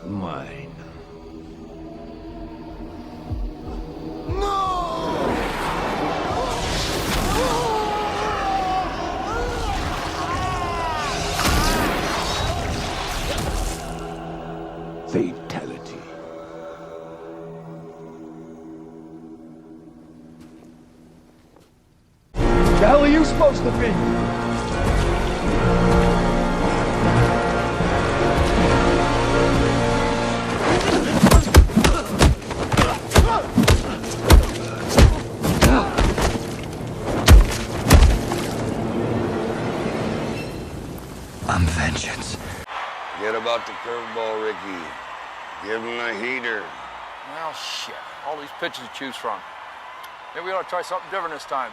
mine. Fatality. The hell are you supposed to be? I'm vengeance. Forget about the curveball, Ricky. Give him a heater. Well, shit. All these pitches to choose from. Maybe we ought to try something different this time.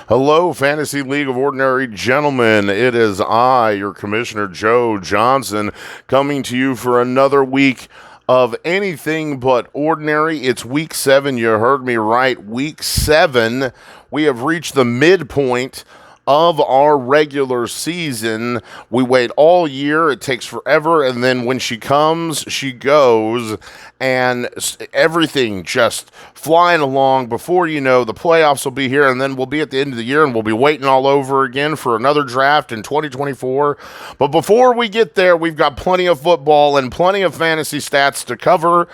Hello, Fantasy League of Ordinary Gentlemen. It is I, your Commissioner Joe Johnson, coming to you for another week of anything but ordinary. It's week 7. You heard me right. Week 7. We have reached the midpoint of our regular season. We wait all year. It takes forever. And then when she comes, she goes. And everything just flying along. Before you know, the playoffs will be here. And then we'll be at the end of the year. And we'll be waiting all over again for another draft in 2024. But before we get there, we've got plenty of football and plenty of fantasy stats to cover.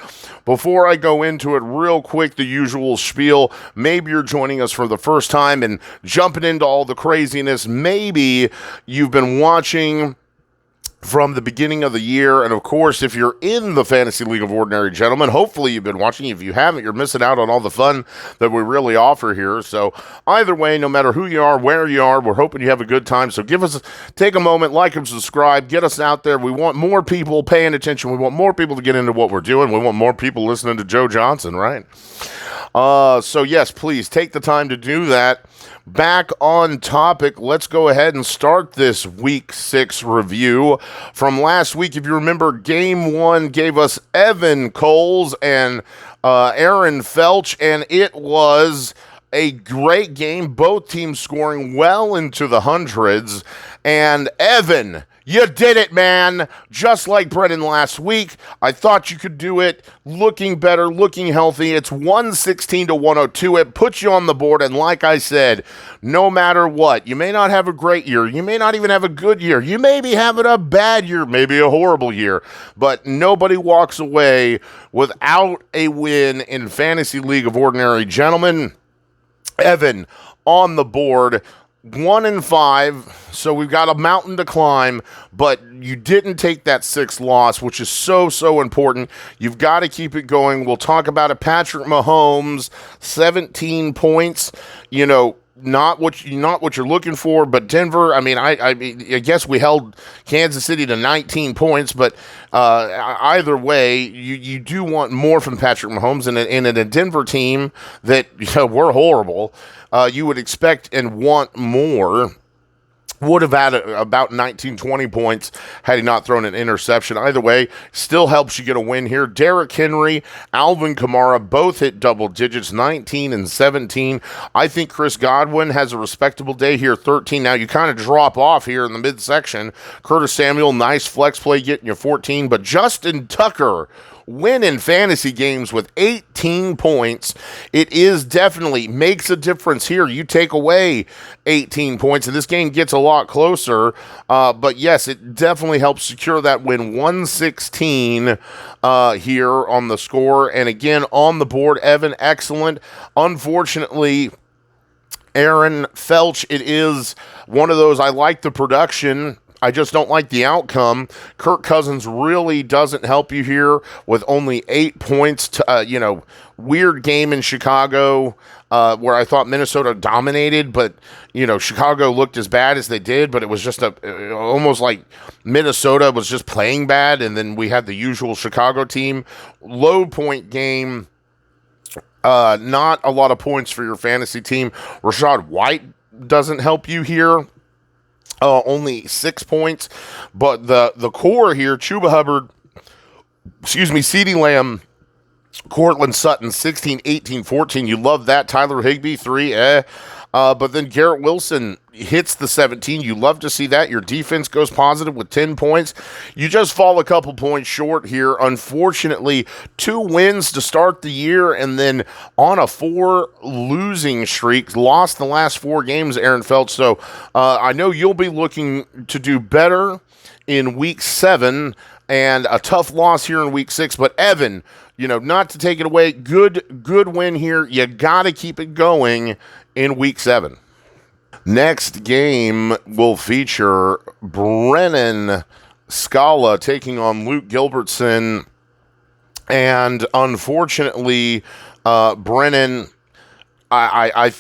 Before I go into it real quick, the usual spiel. Maybe you're joining us for the first time and jumping into all the craziness. Maybe you've been watching from the beginning of the year. And of course, if you're in the Fantasy League of Ordinary Gentlemen, hopefully you've been watching. If you haven't, you're missing out on all the fun that we really offer here. So either way, no matter who you are, where you are, we're hoping you have a good time. So take a moment, like and subscribe, get us out there. We want more people paying attention. We want more people to get into what we're doing. We want more people listening to Joe Johnson, right? So yes, please take the time to do that. Back on topic, let's go ahead and start this Week 6 review. From last week, if you remember, Game 1 gave us Evan Coles and Aaron Felch, and it was a great game. Both teams scoring well into the hundreds. And Evan, you did it, man. Just like Brennan last week, I thought you could do it. Looking better, looking healthy. It's 116 to 102. It puts you on the board. And like I said, no matter what, you may not have a great year. You may not even have a good year. You may be having a bad year, maybe a horrible year. But nobody walks away without a win in Fantasy League of Ordinary Gentlemen. Evan on the board. 1-5, so we've got a mountain to climb, but you didn't take that 6th loss, which is so important. You've got to keep it going. We'll talk about it. Patrick Mahomes, 17 points, not what you're looking for, but Denver, I guess we held Kansas City to 19 points, but either way, you do want more from Patrick Mahomes, and in a Denver team that we're horrible. You would expect and want more. Would have had about 19, 20 points had he not thrown an interception. Either way, still helps you get a win here. Derrick Henry, Alvin Kamara, both hit double digits, 19 and 17. I think Chris Godwin has a respectable day here, 13. Now, you kind of drop off here in the midsection. Curtis Samuel, nice flex play, getting you 14. But Justin Tucker, win in fantasy games with 18 points. It is definitely makes a difference here. You take away 18 points, and this game gets a lot closer. But yes, it definitely helps secure that win. 116 here on the score. And again, on the board, Evan, excellent. Unfortunately, Aaron Felch, it is one of those, I like the production. I just don't like the outcome. Kirk Cousins really doesn't help you here with only 8 points. Weird game in Chicago where I thought Minnesota dominated, but, Chicago looked as bad as they did, but it was just almost like Minnesota was just playing bad, and then we had the usual Chicago team. Low point game, not a lot of points for your fantasy team. Rachaad White doesn't help you here. Only 6 points, but the core here, Chuba Hubbard, CeeDee Lamb, Cortland Sutton, 16, 18, 14. You love that. Tyler Higbee, 3, but then Garrett Wilson hits the 17. You love to see that. Your defense goes positive with 10 points. You just fall a couple points short here. Unfortunately, 2 wins to start the year and then on a 4 losing streak. Lost the last 4 games, Aaron Feldt. So I know you'll be looking to do better in week 7 and a tough loss here in week 6. But Evan, not to take it away, good win here. You got to keep it going in week 7. Next game will feature Brennan Scala taking on Luke Gilbertson. And unfortunately, Brennan,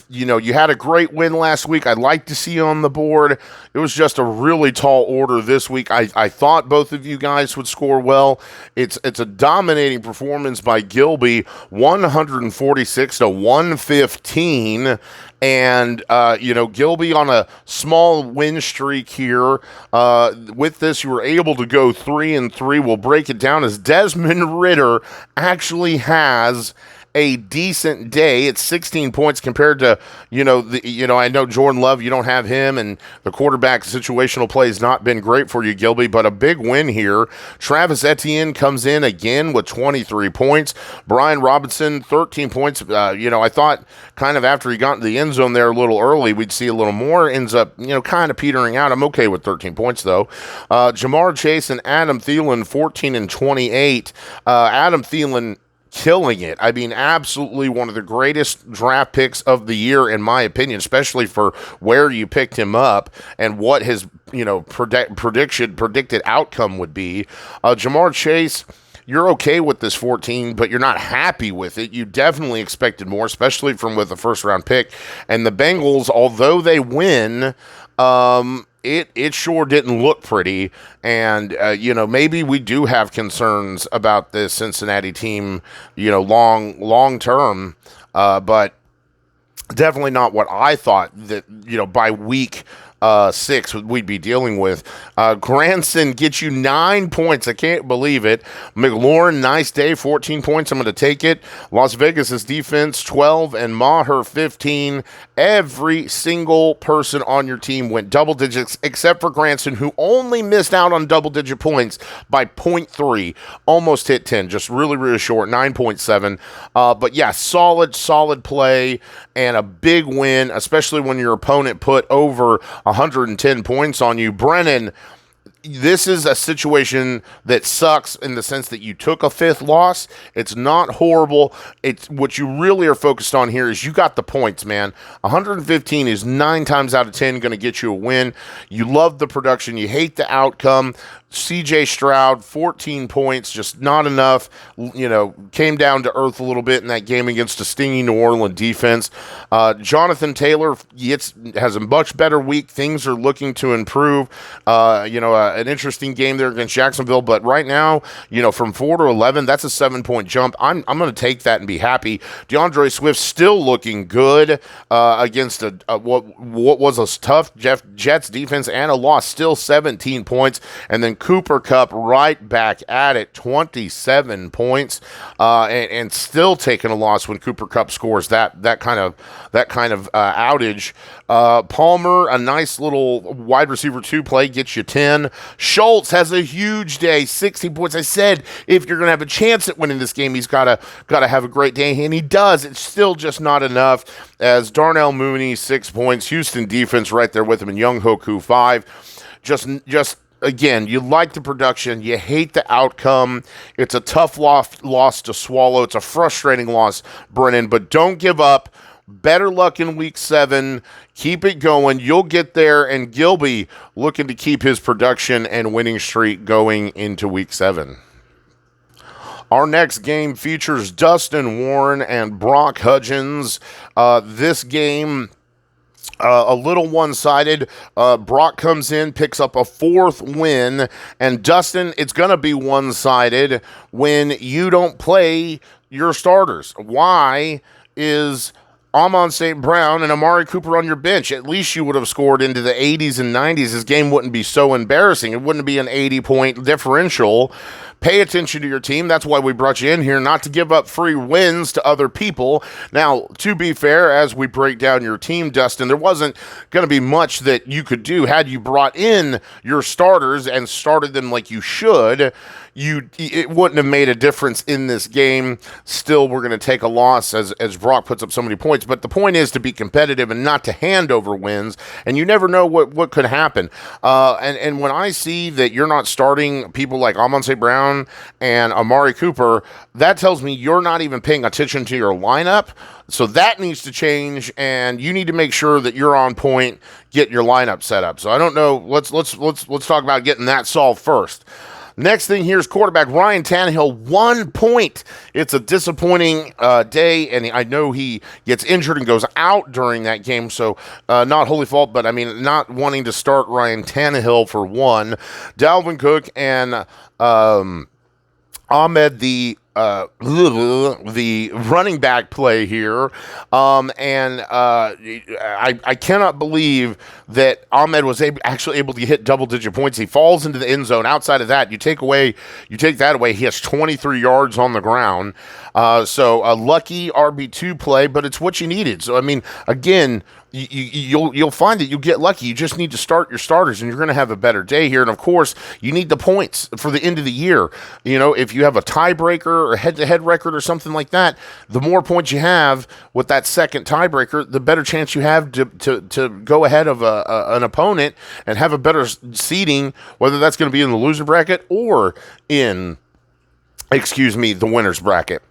you had a great win last week. I'd like to see you on the board. It was just a really tall order this week. I thought both of you guys would score well. It's a dominating performance by Gilby, 146 to 115. And, Gilby on a small win streak here. With this, you were able to go 3-3. We'll break it down as Desmond Ridder actually has a decent day. It's 16 points compared to, I know Jordan Love, you don't have him, and the quarterback situational play has not been great for you, Gilby, but a big win here. Travis Etienne comes in again with 23 points. Brian Robinson, 13 points. I thought kind of after he got into the end zone there a little early, we'd see a little more. Ends up, kind of petering out. I'm okay with 13 points, though. Jamar Chase and Adam Thielen, 14 and 28. Adam Thielen, killing it. I mean, absolutely one of the greatest draft picks of the year, in my opinion, especially for where you picked him up and what his, predicted outcome would be. Jamar Chase, you're okay with this 14, but you're not happy with it. You definitely expected more, especially with a first-round pick. And the Bengals, although they win, it sure didn't look pretty. And, maybe we do have concerns about this Cincinnati team, long term. But definitely not what I thought that, by week 6 we'd be dealing with. Granson gets you 9 points. I can't believe it. McLaurin, nice day, 14 points. I'm going to take it. Las Vegas' defense, 12, and Maher, 15. Every single person on your team went double digits except for Granson, who only missed out on double-digit points by 0.3. Almost hit 10, just really, really short, 9.7. But, yeah, solid play and a big win, especially when your opponent put over 110 points on you. Brennan, this is a situation that sucks in the sense that you took a 5th loss. It's not horrible. It's what you really are focused on here is you got the points, man. 115 is 9 times out of 10 going to get you a win. You love the production. You hate the outcome. CJ Stroud, 14 points, just not enough. Came down to earth a little bit in that game against a stingy New Orleans defense. Jonathan Taylor has a much better week. Things are looking to improve. An interesting game there against Jacksonville, but right now, from 4 to 11, that's a 7-point jump. I'm going to take that and be happy. DeAndre Swift still looking good against what was a tough Jets defense and a loss. Still 17 points, and then Cooper Kupp right back at it, 27 points, and still taking a loss when Cooper Kupp scores that kind of outage. Palmer, a nice little wide receiver 2 play, gets you 10. Schultz has a huge day, 60 points. I said if you're going to have a chance at winning this game, he's got to have a great day, and he does. It's still just not enough. As Darnell Mooney, 6 points. Houston defense right there with him, and Young Hoku, 5. Just again, you like the production. You hate the outcome. It's a tough loss to swallow. It's a frustrating loss, Brennan, but don't give up. Better luck in week 7. Keep it going. You'll get there, and Gilby looking to keep his production and winning streak going into week 7. Our next game features Dustin Warren and Brock Hudgens. This game, a little one-sided. Brock comes in, picks up a 4th win, and Dustin, it's going to be one-sided when you don't play your starters. Why is Amon St. Brown and Amari Cooper on your bench? At least you would have scored into the 80s and 90s. This game wouldn't be so embarrassing. It wouldn't be an 80-point differential. Pay attention to your team. That's why we brought you in here, not to give up free wins to other people. Now, to be fair, as we break down your team, Dustin, there wasn't going to be much that you could do had you brought in your starters and started them like you should. It wouldn't have made a difference in this game. Still, we're going to take a loss as Brock puts up so many points. But the point is to be competitive and not to hand over wins. And you never know what could happen. And when I see that you're not starting people like Amon St. Brown and Amari Cooper, that tells me you're not even paying attention to your lineup. So that needs to change, and you need to make sure that you're on point, getting your lineup set up. So I don't know. Let's talk about getting that solved first. Next thing here is quarterback Ryan Tannehill, 1 point. It's a disappointing day, and I know he gets injured and goes out during that game, so not wholly fault, but I mean, not wanting to start Ryan Tannehill for one. Dalvin Cook and Ahmed, the running back play here, and I cannot believe that Ahmed was actually able to hit double-digit points. He falls into the end zone. Outside of that, you take that away. He has 23 yards on the ground. So a lucky RB2 play, but it's what you needed. So I mean, again, you'll find that you get lucky. You just need to start your starters, and you're going to have a better day here. And of course, you need the points for the end of the year. You know, if you have a tiebreaker or head-to-head record or something like that, the more points you have with that second tiebreaker, the better chance you have to go ahead of an opponent and have a better seeding, whether that's going to be in the loser bracket or in the winner's bracket.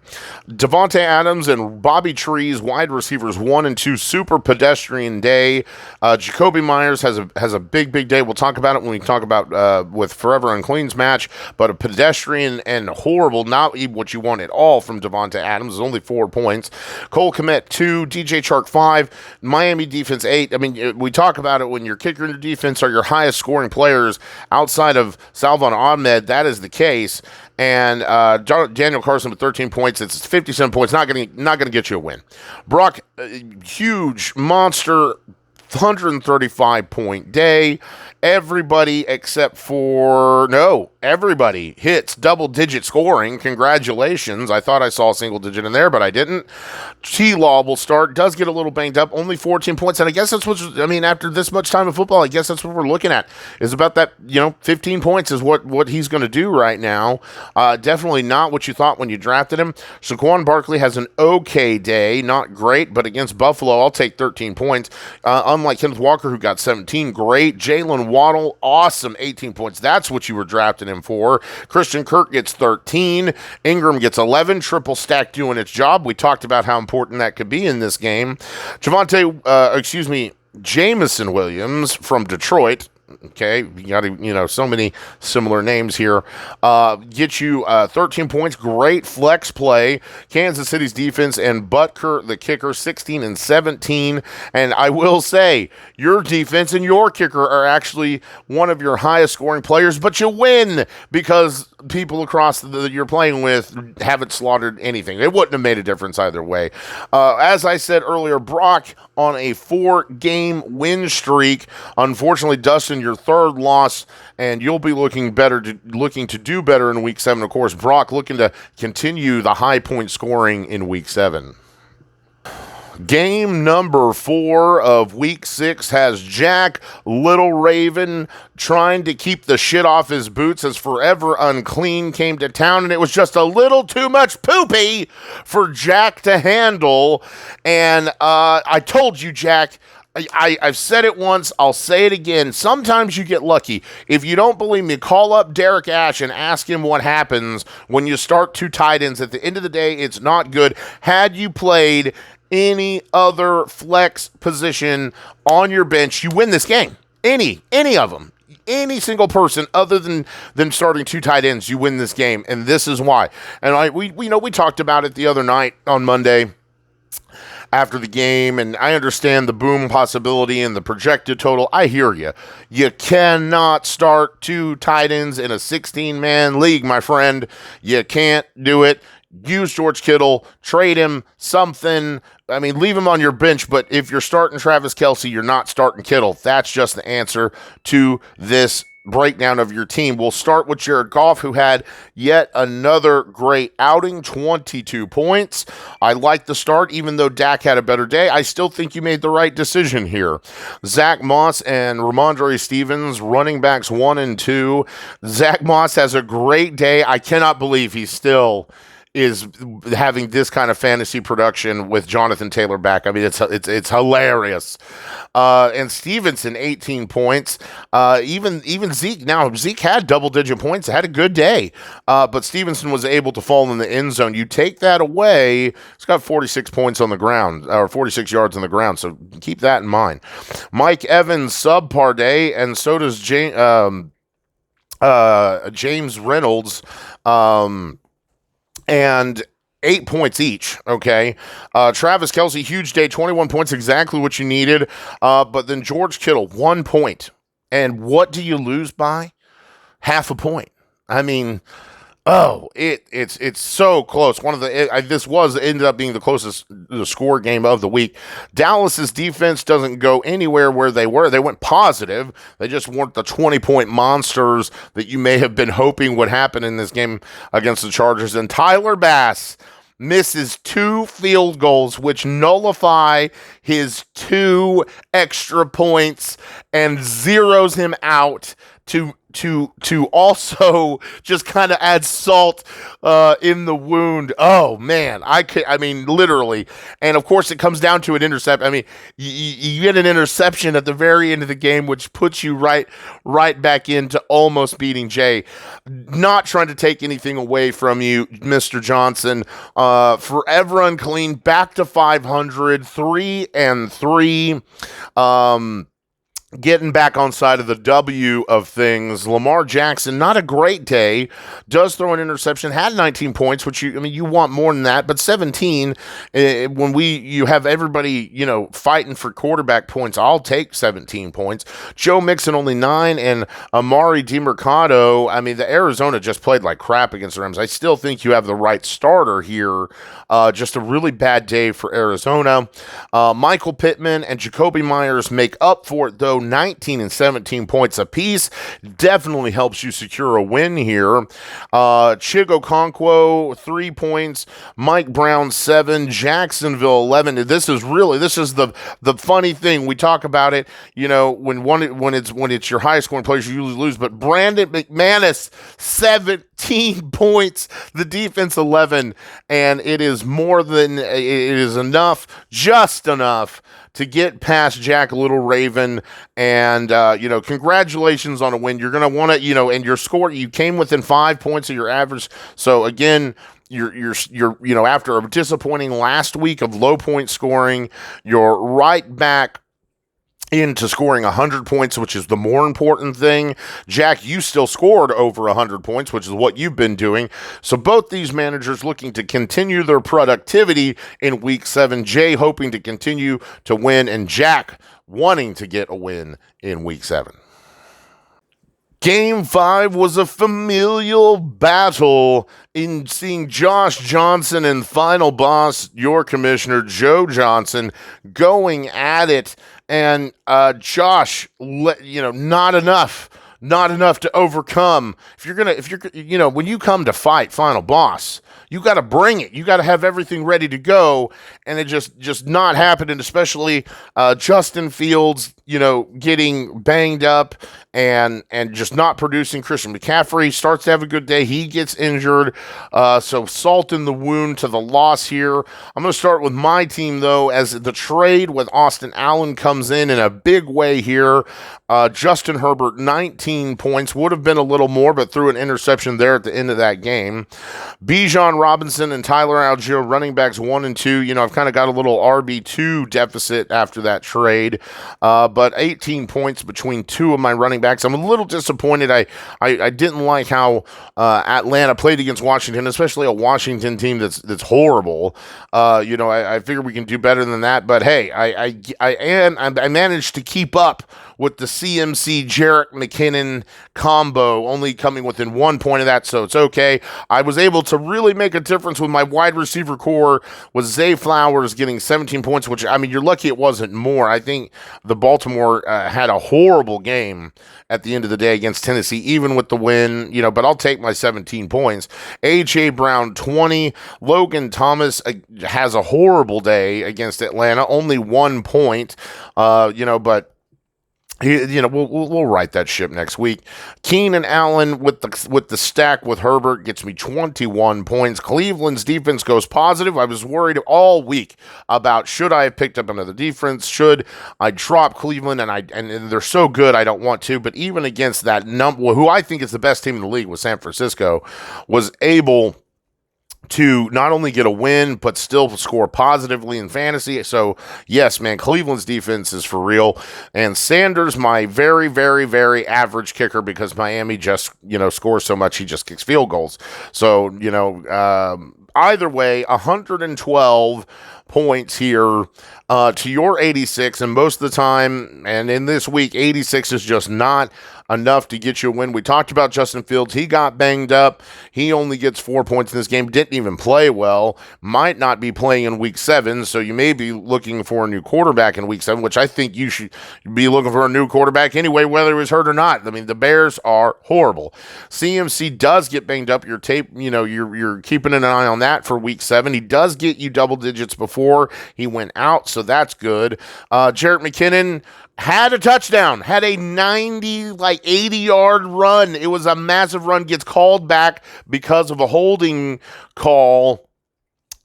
Devontae Adams and Bobby Trees, wide receivers 1 and 2, super pedestrian day. Jacoby Myers has a big day. We'll talk about it when we talk about with Forever Unclean's match, but a pedestrian and horrible, not what you want at all from Devontae Adams. Is only 4 points. Cole Kmet 2, DJ Chark 5, Miami defense 8. I mean, we talk about it when your kicker and your defense are your highest scoring players outside of Salvon Ahmed. That is the case. And Daniel Carson with 13 points. It's 57 points. Not gonna get you a win. Brock, huge monster, 135-point day. Everybody everybody hits double-digit scoring. Congratulations. I thought I saw a single digit in there, but I didn't. T-Law will start. Does get a little banged up. Only 14 points. And I guess that's after this much time of football, I guess that's what we're looking at. Is about that, 15 points is what he's going to do right now. Definitely not what you thought when you drafted him. Saquon Barkley has an okay day. Not great, but against Buffalo, I'll take 13 points. Unlike Kenneth Walker, who got 17, great. Jalen Waddle, awesome, 18 points. That's what you were drafting him for. Christian Kirk gets 13. Ingram gets 11. Triple stack doing its job. We talked about how important that could be in this game. Jameson Williams from Detroit. Okay, you got so many similar names here. Get you 13 points. Great flex play. Kansas City's defense and Butker, the kicker, 16 and 17. And I will say, your defense and your kicker are actually one of your highest scoring players, but you win because people across that you're playing with haven't slaughtered anything. It wouldn't have made a difference either way. As I said earlier, Brock on a 4-game win streak. Unfortunately, Dustin, your third loss, and you'll be looking to do better in week 7. Of course, Brock looking to continue the high point scoring in week 7. Game number 4 of week 6 has Jack Little Raven trying to keep the shit off his boots as Forever Unclean came to town, and it was just a little too much poopy for Jack to handle. And I told you, Jack, I've said it once, I'll say it again. Sometimes you get lucky. If you don't believe me, call up Derek Ash and ask him what happens when you start 2 tight ends. At the end of the day, it's not good. Had you played any other flex position on your bench, you win this game. Any of them. Any single person other than starting 2 tight ends, you win this game, and this is why. And we talked about it the other night on Monday after the game, and I understand the boom possibility and the projected total. I hear you. You cannot start 2 tight ends in a 16-man league, my friend. You can't do it. Use George Kittle, trade him, something. I mean, leave him on your bench, but if you're starting Travis Kelce, you're not starting Kittle. That's just the answer to this breakdown of your team. We'll start with Jared Goff, who had yet another great outing, 22 points. I like the start, even though Dak had a better day. I still think you made the right decision here. Zach Moss and Ramondre Stevens, running backs 1 and 2. Zach Moss has a great day. I cannot believe he still is having this kind of fantasy production with Jonathan Taylor back. I mean, it's hilarious. And Stevenson, 18 points. Even Zeke. Now, Zeke had double-digit points. Had a good day. But Stevenson was able to fall in the end zone. You take that away, he's got 46 points on the ground, or 46 yards on the ground. So keep that in mind. Mike Evans, subpar day, and so does James Reynolds. And 8 points each, okay? Travis Kelce, huge day, 21 points, exactly what you needed. But then George Kittle, 1 point. And what do you lose by? Half a point. I mean, it's so close. Ended up being the closest score game of the week. Dallas's defense doesn't go anywhere where they were. They went positive. They just weren't the 20-point monsters that you may have been hoping would happen in this game against the Chargers. And Tyler Bass misses 2 field goals, which nullify his 2 extra points and zeroes him out to also just kind of add salt in the wound. Oh man, I mean literally. And of course it comes down to an intercept. I mean, you get an interception at the very end of the game, which puts you right back into almost beating Jay. Not trying to take anything away from you, Mr. Johnson. Forever unclean, back to 500, 3-3. Getting back on side of the W of things. Lamar Jackson, not a great day, does throw an interception, had 19 points, which you want more than that, but 17, when you have everybody, fighting for quarterback points, I'll take 17 points. Joe Mixon only 9, and Amari DiMercado, I mean, the Arizona just played like crap against the Rams. I still think you have the right starter here. Just a really bad day for Arizona. Michael Pittman and Jacoby Myers make up for it, though. 19 and 17 points apiece. Definitely helps you secure a win here. Chigo Okonkwo, 3 points. Mike Brown, 7. Jacksonville, 11. This is the funny thing. We talk about it, when it's your highest scoring players, you usually lose. But Brandon McManus, 17 points. The defense, 11. And it is enough, just enough to get past Jack Little Raven. And, congratulations on a win. You're going to want to, and your score, you came within 5 points of your average. So again, you're after a disappointing last week of low point scoring, you're right back into scoring 100 points, which is the more important thing. Jack, you still scored over 100 points, which is what you've been doing. So both these managers looking to continue their productivity in week 7. Jay hoping to continue to win, and Jack wanting to get a win in week 7. Game 5 was a familial battle in seeing Josh Johnson and final boss, your commissioner, Joe Johnson, going at it. And Josh, not enough to overcome. When you come to fight final boss, you got to bring it. You got to have everything ready to go, and it just not happening. Especially Justin Fields, getting banged up and just not producing. Christian McCaffrey starts to have a good day. He gets injured, so salt in the wound to the loss here. I'm going to start with my team though, as the trade with Austin Allen comes in a big way here. Justin Herbert, 19 points, would have been a little more, but threw an interception there at the end of that game. Bijan Bijan Robinson and Tyler Algier, running backs 1 and 2. You know, I've kind of got a little RB2 deficit after that trade, but 18 points between two of my running backs. I'm a little disappointed. I didn't like how Atlanta played against Washington, especially a Washington team that's horrible. You know, I figure we can do better than that. But hey, I managed to keep up with the CMC Jerick McKinnon combo, only coming within 1 point of that, so it's okay. I was able to really make a difference with my wide receiver core, with Zay Flowers getting 17 points, which, I mean, you're lucky it wasn't more. I think the Baltimore had a horrible game at the end of the day against Tennessee, even with the win, you know, but I'll take my 17 points. A.J. Brown, 20. Logan Thomas has a horrible day against Atlanta, only 1 point, you know, but we'll write that ship next week. Keenan Allen with the stack with Herbert gets me 21 points. Cleveland's defense goes positive. I was worried all week about should I have picked up another defense? Should I drop Cleveland? And they're so good I don't want to. But even against that who I think is the best team in the league with San Francisco, was able to not only get a win, but still score positively in fantasy. So, yes, man, Cleveland's defense is for real. And Sanders, my very, very, very average kicker, because Miami just, you know, scores so much, he just kicks field goals. So, you know, either way, 112 points here to your 86. And most of the time, and in this week, 86 is just not enough to get you a win. We talked about Justin Fields. He got banged up. He only gets 4 points in this game. Didn't even play well. Might not be playing in week 7, so you may be looking for a new quarterback in week 7, which I think you should be looking for a new quarterback anyway, whether he was hurt or not. I mean, the Bears are horrible. CMC does get banged up. Your tape, you know, you're keeping an eye on that for week 7. He does get you double digits before he went out, so that's good. Jerick McKinnon had a touchdown, had a 80-yard run. It was a massive run, gets called back because of a holding call.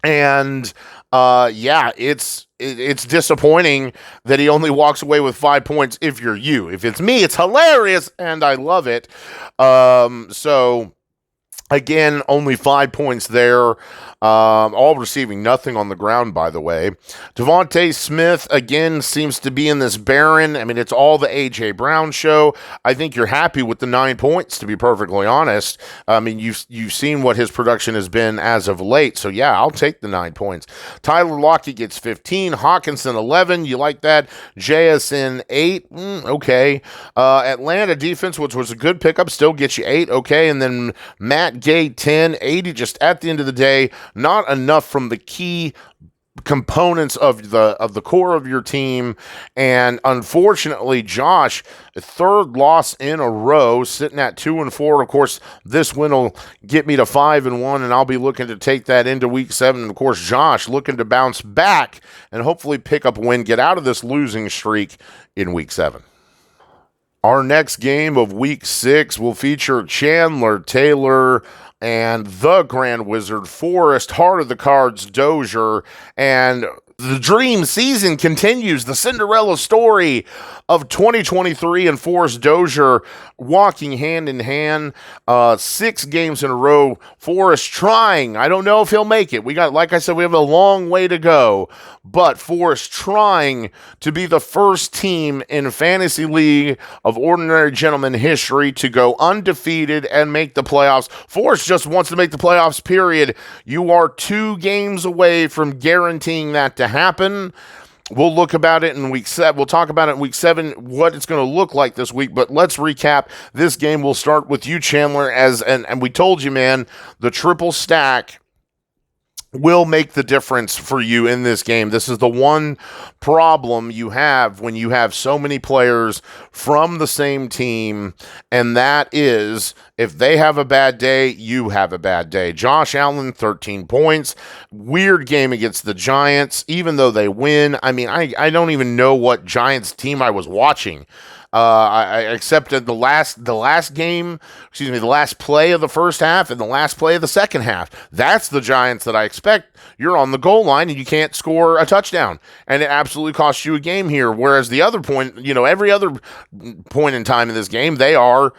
And, yeah, it's disappointing that he only walks away with 5 points if you're you. If it's me, it's hilarious, and I love it. So, again, only 5 points there. All receiving, nothing on the ground, by the way. Devontae Smith, again, seems to be in this barren. I mean, it's all the A.J. Brown show. I think you're happy with the 9 points, to be perfectly honest. I mean, you've seen what his production has been as of late. So, yeah, I'll take the 9 points. Tyler Lockett gets 15. Hawkinson, 11. You like that? JSN, 8. Okay. Atlanta defense, which was a good pickup, still gets you 8. Okay. And then Matt Gay, 10. 80 just at the end of the day. Not enough from the key components of the core of your team. And unfortunately, Josh, a third loss in a row, sitting at 2-4. Of course, this win will get me to 5-1, and I'll be looking to take that into week 7. And of course, Josh looking to bounce back and hopefully pick up a win, get out of this losing streak in week 7. Our next game of week 6 will feature Chandler Taylor and the Grand Wizard Forrest, Heart of the Cards Dozier, and the dream season continues. The Cinderella story of 2023 and Forrest Dozier walking hand in hand. 6 games in a row. Forrest trying. I don't know if he'll make it. Like I said, we have a long way to go. But Forrest trying to be the first team in Fantasy League of Ordinary Gentlemen history to go undefeated and make the playoffs. Forrest just wants to make the playoffs, period. You are 2 games away from guaranteeing that to happen. We'll look about it in week 7. We'll talk about it in week 7, what it's going to look like this week. But let's recap this game. We'll start with you, Chandler, and we told you, man, the triple stack will make the difference for you in this game. This is the one problem you have when you have so many players from the same team, and that is if they have a bad day, you have a bad day. Josh Allen, 13 points. Weird game against the Giants, even though they win. I mean, I don't even know what Giants team I was watching. I accepted the last play of the first half and the last play of the second half. That's the Giants that I expect. You're on the goal line and you can't score a touchdown, and it absolutely costs you a game here. Whereas the other point, every other point in time in this game, they are,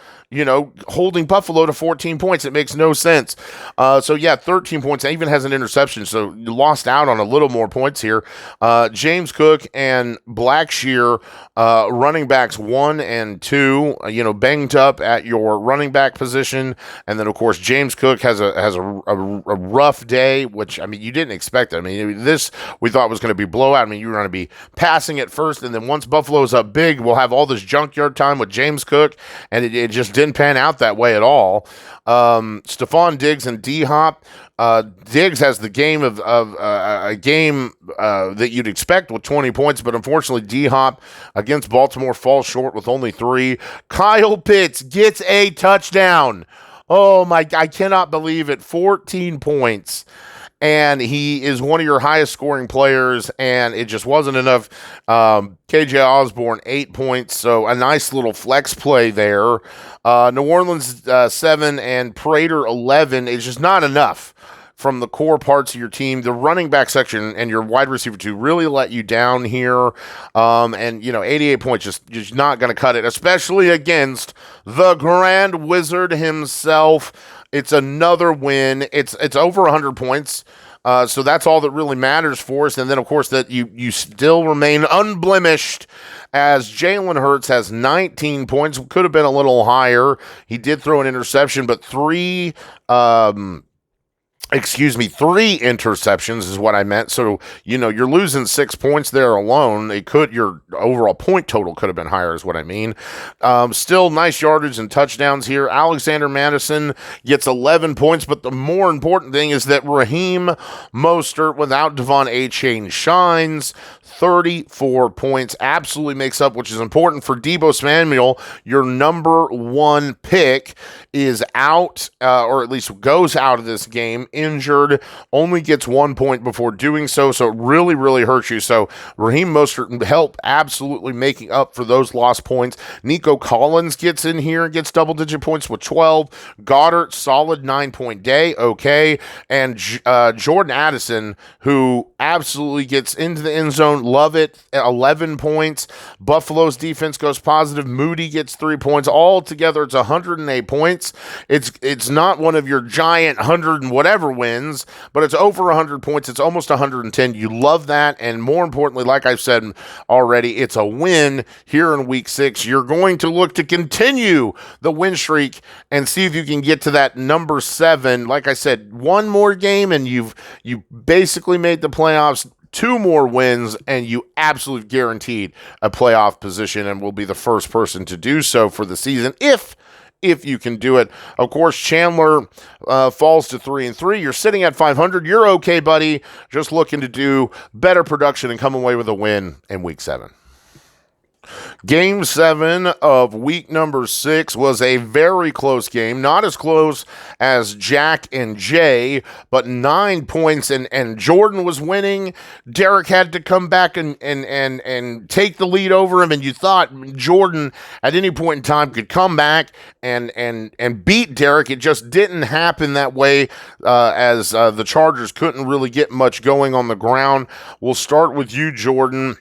holding Buffalo to 14 points. It makes no sense. 13 points. Even has an interception, so you lost out on a little more points here. James Cook and Blackshear, running backs 1 and 2, banged up at your running back position. And then, of course, James Cook has a rough day, which, you didn't expect it. This we thought was going to be blowout. You were going to be passing it first, and then once Buffalo's up big, we'll have all this junkyard time with James Cook, and it just didn't pan out that way at all. Stephon Diggs and D-Hop. Diggs has the game of a game that you'd expect with 20 points, but unfortunately D-Hop against Baltimore falls short with only 3. Kyle Pitts gets a touchdown. Oh my, I cannot believe it. 14 points. And he is one of your highest scoring players, and it just wasn't enough. KJ Osborne, 8 points, so a nice little flex play there. New Orleans, 7, and Prater, 11. It's just not enough from the core parts of your team. The running back section and your wide receiver 2 really let you down here. 88 points, just not going to cut it, especially against the Grand Wizard himself. It's another win. It's over 100 points. So that's all that really matters for us. And then, of course, that you still remain unblemished as Jalen Hurts has 19 points. Could have been a little higher. He did throw an interception, but 3 interceptions is what I meant. So, you're losing 6 points there alone. Your overall point total could have been higher is what I mean. Still nice yardage and touchdowns here. Alexander Madison gets 11 points, but the more important thing is that Raheem Mostert without Devon A-Chain shines. 34 points, absolutely makes up, which is important for Deebo Samuel. Your number 1 pick is out, or at least goes out of this game, injured, only gets 1 point before doing so it really, really hurts you. So Raheem Mostert help absolutely making up for those lost points. Nico Collins gets in here, gets double-digit points with 12. Goddard, solid 9-point day, okay. And Jordan Addison, who absolutely gets into the end zone, love it, 11 points. Buffalo's defense goes positive. Moody gets 3 points. All together, it's 108 points. It's not one of your giant 100 and whatever wins, but it's over 100 points. It's almost 110. You love that, and more importantly, like I've said already, it's a win here in Week 6. You're going to look to continue the win streak and see if you can get to that number 7. Like I said, one more game, and you basically made the playoffs. 2 more wins, and you absolutely guaranteed a playoff position and will be the first person to do so for the season if you can do it. Of course, Chandler falls to 3-3. You're sitting at 500. You're okay, buddy. Just looking to do better production and come away with a win in Week 7. Game 7 of week number 6 was a very close game. Not as close as Jack and Jay, but 9 points, and Jordan was winning. Derek had to come back and take the lead over him, and you thought Jordan at any point in time could come back and beat Derek. It just didn't happen that way, as the Chargers couldn't really get much going on the ground. We'll start with you, Jordan.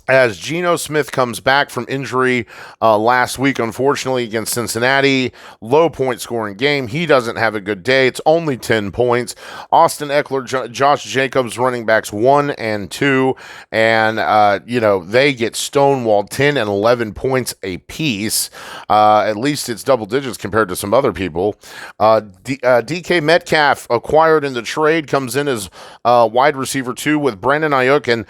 As Geno Smith comes back from injury last week, unfortunately, against Cincinnati, low point scoring game. He doesn't have a good day. It's only 10 points. Austin Eckler, Josh Jacobs, running backs 1 and 2, and they get stonewalled 10 and 11 points apiece. At least it's double digits compared to some other people. DK Metcalf, acquired in the trade, comes in as wide receiver 2 with Brandon Ayuk and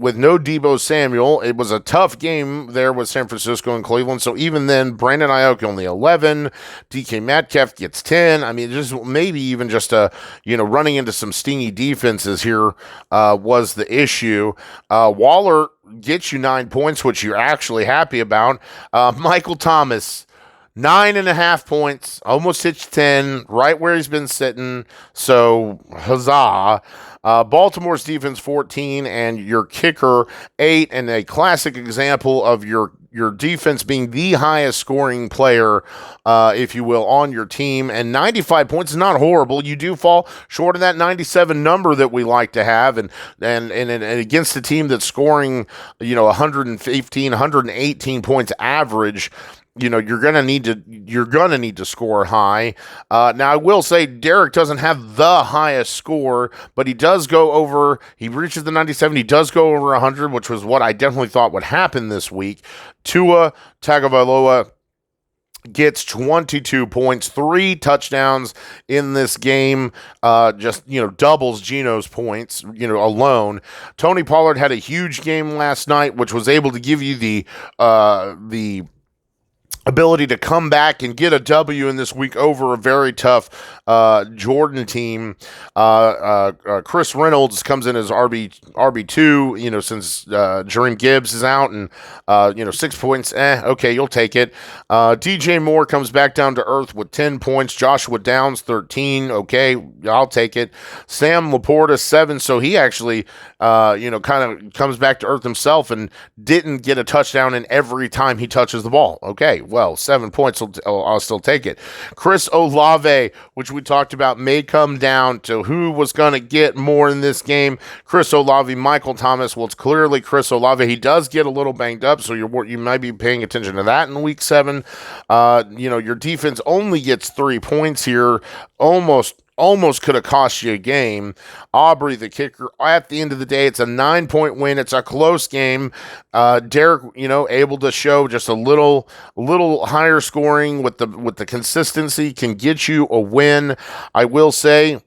with no Deebo Samuel. It was a tough game there with San Francisco and Cleveland. So even then, Brandon Ayuk only 11. DK Metcalf gets 10. Just maybe even just running into some stingy defenses here was the issue. Waller gets you 9 points, which you're actually happy about. Michael Thomas, 9.5 points, almost hits 10, right where he's been sitting. So huzzah. Baltimore's defense 14 and your kicker 8, and a classic example of your defense being the highest scoring player, if you will, on your team. And 95 points is not horrible. You do fall short of that 97 number that we like to have, and against a team that's scoring 115, 118 points average. you're gonna need to score high. Now I will say Derek doesn't have the highest score, but he does go over. He reaches the 97. He does go over 100, which was what I definitely thought would happen this week. Tua Tagovailoa gets 22 points, 3 touchdowns in this game, just, doubles Geno's points, alone. Tony Pollard had a huge game last night, which was able to give you the ability to come back and get a W in this week over a very tough Jordan team. Chris Reynolds comes in as RB2, since Jareem Gibbs is out, and 6 points. Okay, you'll take it. DJ Moore comes back down to earth with 10 points. Joshua Downs 13. Okay, I'll take it. Sam Laporta 7. So he actually, kind of comes back to earth himself and didn't get a touchdown in every time he touches the ball. Okay, well, 7 points, I'll still take it. Chris Olave, which we talked about, may come down to who was going to get more in this game. Chris Olave, Michael Thomas. Well, it's clearly Chris Olave. He does get a little banged up, so you might be paying attention to that in week 7. Your defense only gets 3 points here. Almost could have cost you a game. Aubrey, the kicker, at the end of the day, it's a 9-point win. It's a close game. Derek, able to show just a little higher scoring with the consistency can get you a win. I will say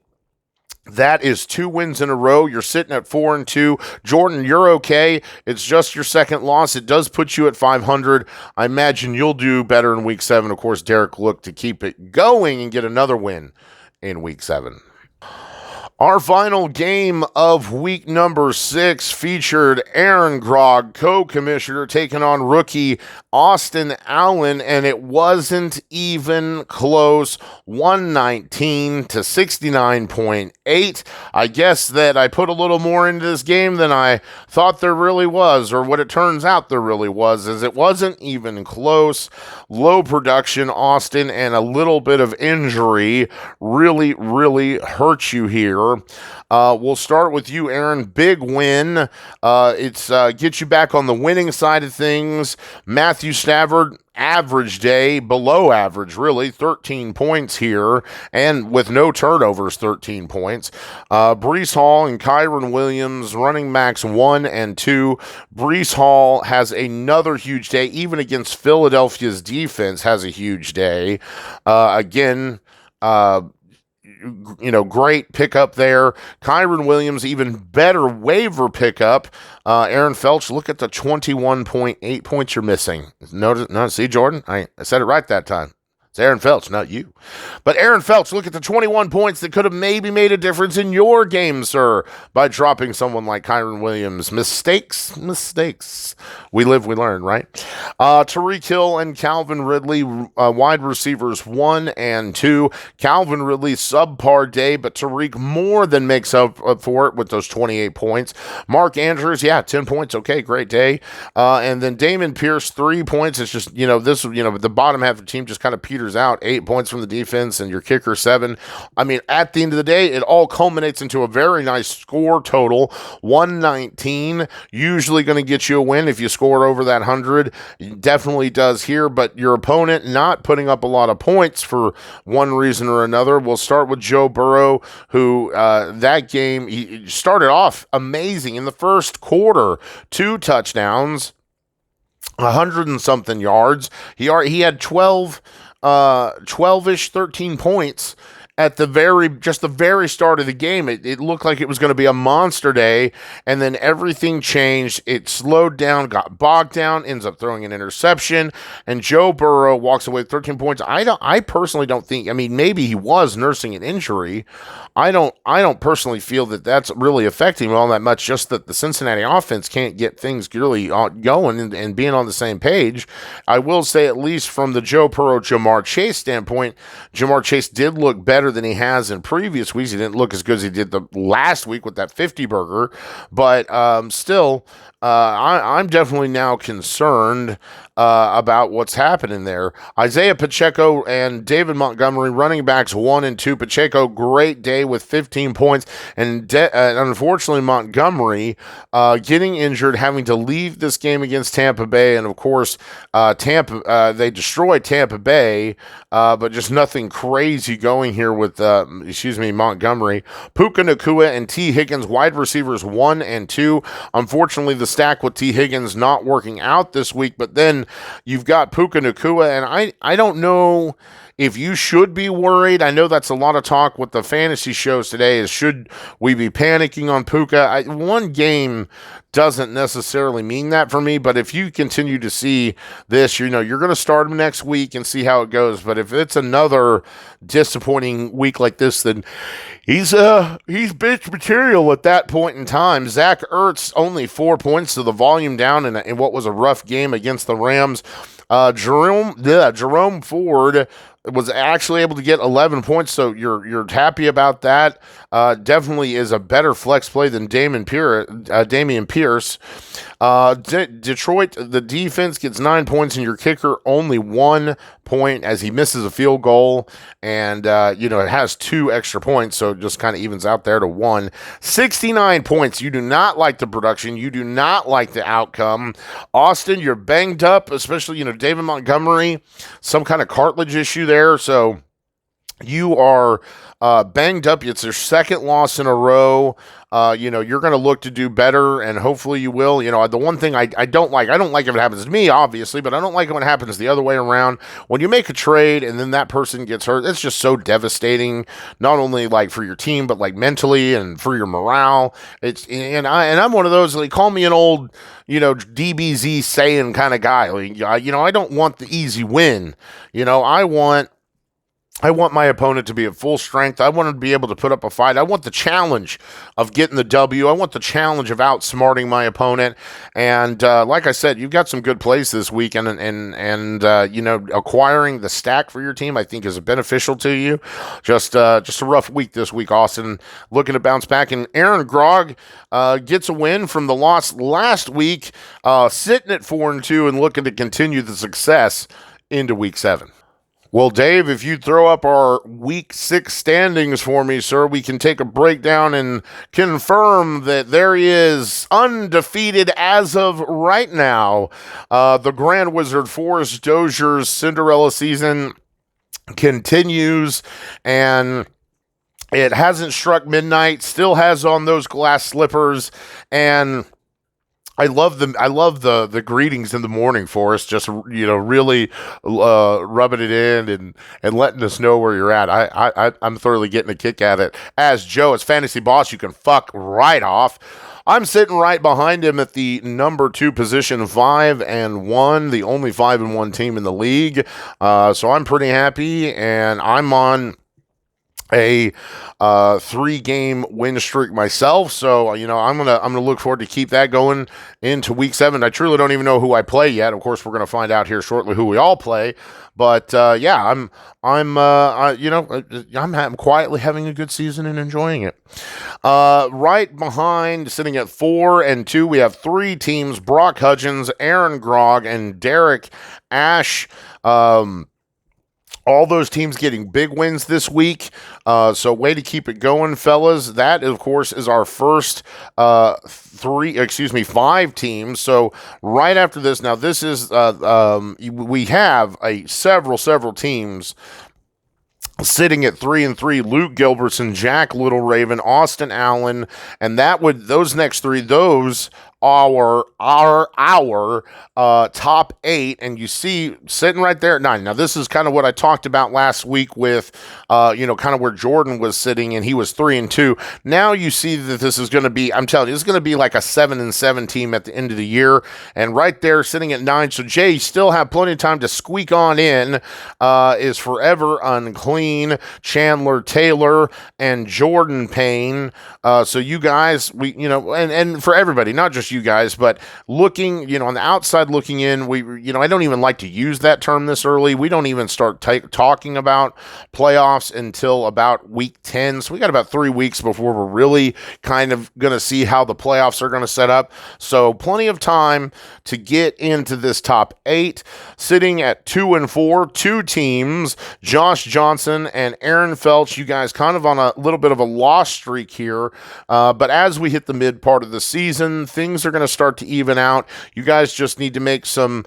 that is 2 wins in a row. You're sitting at 4-2. Jordan, you're okay. It's just your second loss. It does put you at 500. I imagine you'll do better in week 7. Of course, Derek looked to keep it going and get another win in week 7. Our final game of week number 6 featured Aaron Grog, co-commissioner, taking on rookie Austin Allen, and it wasn't even close. 119 to 69.8. I guess that I put a little more into this game than I thought there really was, or what it turns out there really was, as it wasn't even close. Low production, Austin, and a little bit of injury really, really hurt you here. We'll start with you, Aaron. Big win. It's get you back on the winning side of things. Matthew Stafford, average day, below average, really, 13 points here, and with no turnovers, 13 points. Breece Hall and Kyron Williams, running backs 1 and 2. Breece Hall has another huge day, even against Philadelphia's defense, has a huge day. Great pickup there. Kyron Williams, even better waiver pickup. Aaron Felch, look at the 21.8 points you're missing. See, Jordan? I said it right that time. It's Aaron Felch, not you. But Aaron Felch, look at the 21 points that could have maybe made a difference in your game, sir, by dropping someone like Kyron Williams. Mistakes. We live, we learn, right? Tyreek Hill and Calvin Ridley, wide receivers 1 and 2. Calvin Ridley, subpar day, but Tyreek more than makes up for it with those 28 points. Mark Andrews, 10 points. Okay, great day. And then Damon Pierce, 3 points. It's just, the bottom half of the team just kind of peters out. 8 points from the defense, and your kicker 7. I mean, at the end of the day, it all culminates into a very nice score total. 119, usually going to get you a win if you score over that 100. It definitely does here, but your opponent not putting up a lot of points for one reason or another. We'll start with Joe Burrow, who that game, he started off amazing in the first quarter. 2 touchdowns, 100 and something yards. He had 12-ish, 13 points at the very start of the game. It looked like it was going to be a monster day, and then everything changed. It slowed down, got bogged down, ends up throwing an interception, and Joe Burrow walks away with 13 points. I personally don't think, maybe he was nursing an injury. I don't personally feel that that's really affecting him all that much, just that the Cincinnati offense can't get things really going and being on the same page. I will say, at least from the Joe Burrow, Jamar Chase standpoint, Jamar Chase did look better than he has in previous weeks. He didn't look as good as he did the last week with that 50 burger, but still, I'm definitely now concerned about what's happening there. Isaiah Pacheco and David Montgomery, running backs 1 and 2. Pacheco, great day with 15 points, and unfortunately Montgomery getting injured, having to leave this game against Tampa Bay, and of course they destroyed Tampa Bay, but just nothing crazy going here with Montgomery. Puka Nacua and T. Higgins, wide receivers 1 and 2. Unfortunately, the stack with T. Higgins not working out this week, but then you've got Puka Nacua, and I don't know if you should be worried. I know that's a lot of talk with the fantasy shows today, is should we be panicking on Puka? One game doesn't necessarily mean that for me, but if you continue to see this, you're going to start him next week and see how it goes. But if it's another disappointing week like this, then he's bitch material at that point in time. Zach Ertz, only 4 points to the volume down in what was a rough game against the Rams. Jerome Ford was actually able to get 11 points, so you're happy about that. Definitely is a better flex play than Dameon Pierce. Detroit, the defense gets 9 points, and your kicker only 1 point as he misses a field goal, and it has 2 extra points, so it just kind of evens out there to 1. 69 points. You do not like the production. You do not like the outcome. Austin, you're banged up, especially David Montgomery, some kind of cartilage issue there, so you are banged up. It's their second loss in a row. You're going to look to do better, and hopefully you will. The one thing I don't like if it happens to me, obviously, but I don't like it when it happens the other way around. When you make a trade and then that person gets hurt, it's just so devastating, not only like for your team, but like mentally and for your morale. I'm one of those, like, call me an old, DBZ saying kind of guy. Like, I don't want the easy win. I want my opponent to be at full strength. I want to be able to put up a fight. I want the challenge of getting the W. I want the challenge of outsmarting my opponent. And like I said, you've got some good plays this week, and acquiring the stack for your team, I think, is beneficial to you. Just a rough week this week, Austin. Looking to bounce back, and Aaron Grog gets a win from the loss last week, sitting at 4-2 and looking to continue the success into week 7. Well, Dave, if you throw up our Week 6 standings for me, sir, we can take a breakdown and confirm that there is undefeated as of right now. The Grand Wizard Forest Dozier's Cinderella season continues, and it hasn't struck midnight, still has on those glass slippers, and I love the greetings in the morning for us, just really rubbing it in and letting us know where you're at. I'm thoroughly getting a kick at it. As Joe, as fantasy boss, you can fuck right off. I'm sitting right behind him at the number 2 position, 5-1, the only 5-1 team in the league. So I'm pretty happy, and I'm on a 3-game win streak myself, so I'm gonna look forward to keep that going into week 7. I truly don't even know who I play yet. Of course, we're gonna find out here shortly who we all play, but I'm quietly having a good season and enjoying it. Right behind, sitting at 4-2, we have 3 teams: Brock Hudgens, Aaron Grog, and Derek Ash. All those teams getting big wins this week. So way to keep it going, fellas. That, of course, is our first 5 teams. So right after this, now this is, we have several teams sitting at 3-3, Luke Gilbertson, Jack Little Raven, Austin Allen, and those next 3, those are our top 8, and you see sitting right there at 9. Now, this is kind of what I talked about last week with, kind of where Jordan was sitting, and he was 3-2. Now you see that this is going to be, I'm telling you, it's going to be like a 7-7 team at the end of the year, and right there sitting at 9. So, Jay, you still have plenty of time to squeak on in, is Forever Unclean, Chandler Taylor, and Jordan Payne. So you guys, and for everybody, not just just you guys, but looking, on the outside looking in, I don't even like to use that term this early. We don't even start talking about playoffs until about week 10. So we got about 3 weeks before we're really kind of going to see how the playoffs are going to set up. So plenty of time to get into this top 8. Sitting at 2-4, 2 teams, Josh Johnson and Aaron Felch. You guys kind of on a little bit of a loss streak here. But as we hit the mid part of the season, things are going to start to even out. You guys just need to make some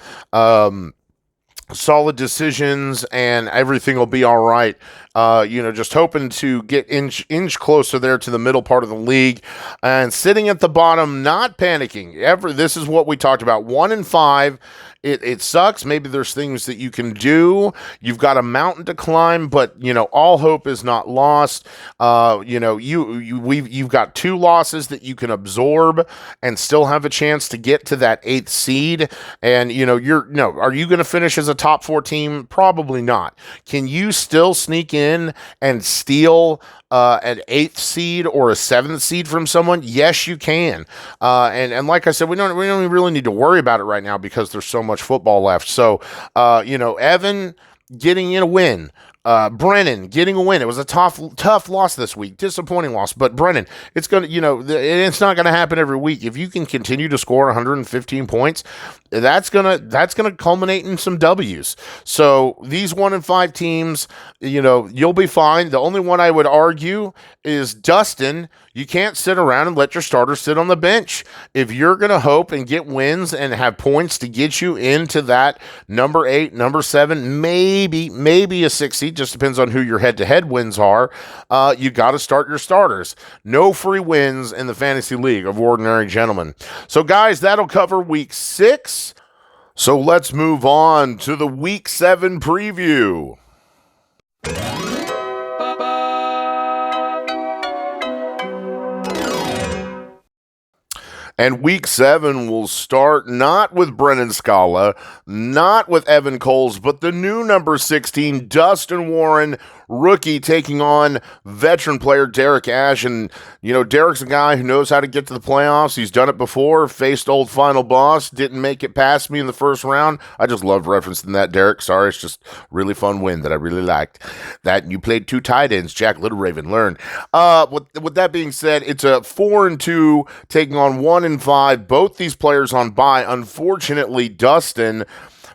solid decisions and everything will be all right. Just hoping to get inch closer there to the middle part of the league, and sitting at the bottom, not panicking. This is what we talked about. 1-5. It sucks. Maybe there's things that you can do. You've got a mountain to climb, but all hope is not lost. You've got 2 losses that you can absorb and still have a chance to get to that 8th seed. And are you going to finish as a top 4 team? Probably not. Can you still sneak in and steal an 8th seed or a 7th seed from someone? Yes, you can. And like I said, we don't really need to worry about it right now because there's so much football left. So, Evan getting in a win. Brennan getting a win. It was a tough loss this week, disappointing loss. But Brennan, it's gonna, it's not gonna happen every week. If you can continue to score 115 points, that's gonna culminate in some W's. So these 1-5 teams, you'll be fine. The only one I would argue is Dustin. You can't sit around and let your starters sit on the bench. If you're going to hope and get wins and have points to get you into that number 8, number 7, maybe a 6 seed, just depends on who your head-to-head wins are, you got to start your starters. No free wins in the Fantasy League of Ordinary Gentlemen. So, guys, that'll cover Week 6. So let's move on to the Week 7 preview. And Week 7 will start not with Brennan Scala, not with Evan Coles, but the new number 16, Dustin Warren, rookie, taking on veteran player Derek Ash. And, Derek's a guy who knows how to get to the playoffs. He's done it before, faced old final boss, didn't make it past me in the first round. I just love referencing that, Derek. Sorry, it's just really fun win that I really liked. That you played 2 tight ends, Jack Little Raven, learn. With that being said, it's a 4-2 taking on 1-5. Both these players on bye. Unfortunately, Dustin,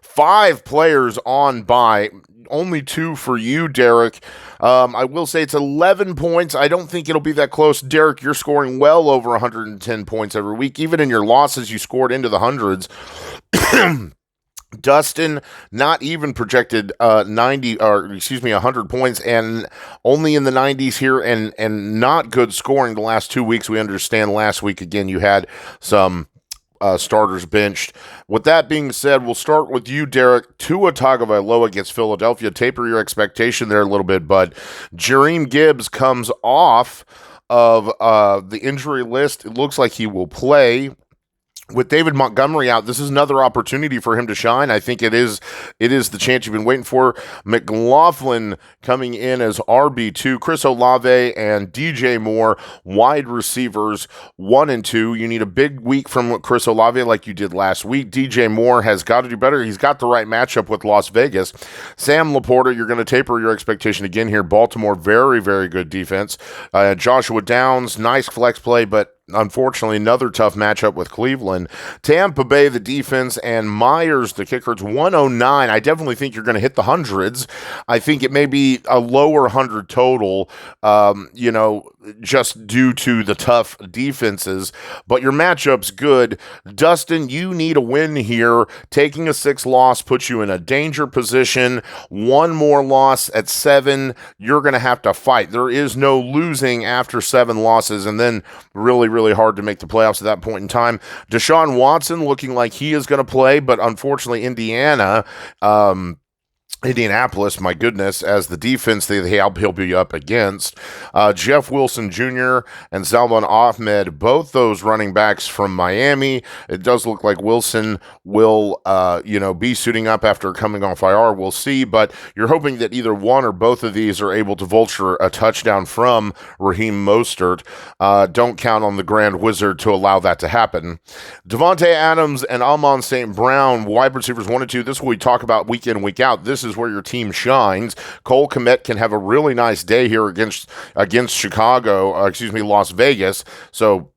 5 players on bye. Only 2 for you, Derek. I will say it's 11 points. I don't think it'll be that close. Derek, you're scoring well over 110 points every week. Even in your losses, you scored into the hundreds. Dustin, not even projected 100 points, and only in the 90s here, and not good scoring the last 2 weeks. We understand last week, again, you had some starters benched. With that being said, we'll start with you, Derek. Tua Tagovailoa against Philadelphia. Taper your expectation there a little bit, but Jareem Gibbs comes off of the injury list. It looks like he will play. With David Montgomery out, this is another opportunity for him to shine. I think it is the chance you've been waiting for. McLaughlin coming in as RB2. Chris Olave and DJ Moore, wide receivers 1 and 2. You need a big week from Chris Olave like you did last week. DJ Moore has got to do better. He's got the right matchup with Las Vegas. Sam Laporta, you're going to taper your expectation again here. Baltimore, very, very good defense. Joshua Downs, nice flex play, but unfortunately, another tough matchup with Cleveland. Tampa Bay, the defense, and Myers, the kicker. It's 109. I definitely think you're going to hit the hundreds. I think it may be a lower 100 total, just due to the tough defenses. But your matchup's good. Dustin, you need a win here. Taking a 6 loss puts you in a danger position. 1 more loss at 7, you're going to have to fight. There is no losing after 7 losses, and then really hard to make the playoffs at that point in time. Deshaun Watson looking like he is going to play, but unfortunately Indiana Indianapolis, my goodness, as the defense he'll be up against. Jeff Wilson Jr. and Salman Ahmed, both those running backs from Miami. It does look like Wilson will, be suiting up after coming off IR. We'll see, but you're hoping that either one or both of these are able to vulture a touchdown from Raheem Mostert. Don't count on the Grand Wizard to allow that to happen. Devontae Adams and Amon St. Brown, wide receivers 1 and 2. This is what we talk about week in, week out. This is where your team shines. Cole Kmet can have a really nice day here against Las Vegas. So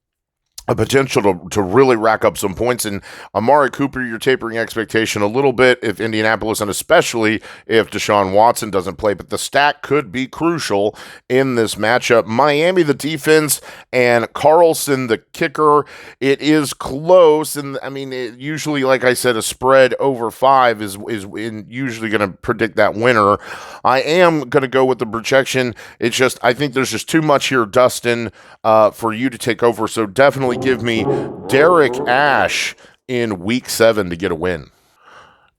a potential to really rack up some points. And Amari Cooper, you're tapering expectation a little bit if Indianapolis, and especially if Deshaun Watson doesn't play. But the stack could be crucial in this matchup. Miami, the defense, and Carlson, the kicker. It is close. And I mean, usually, like I said, a spread over 5 is usually going to predict that winner. I am going to go with the projection. It's just, I think there's just too much here, Dustin, for you to take over. So definitely give me Derek Ash in week 7 to get a win.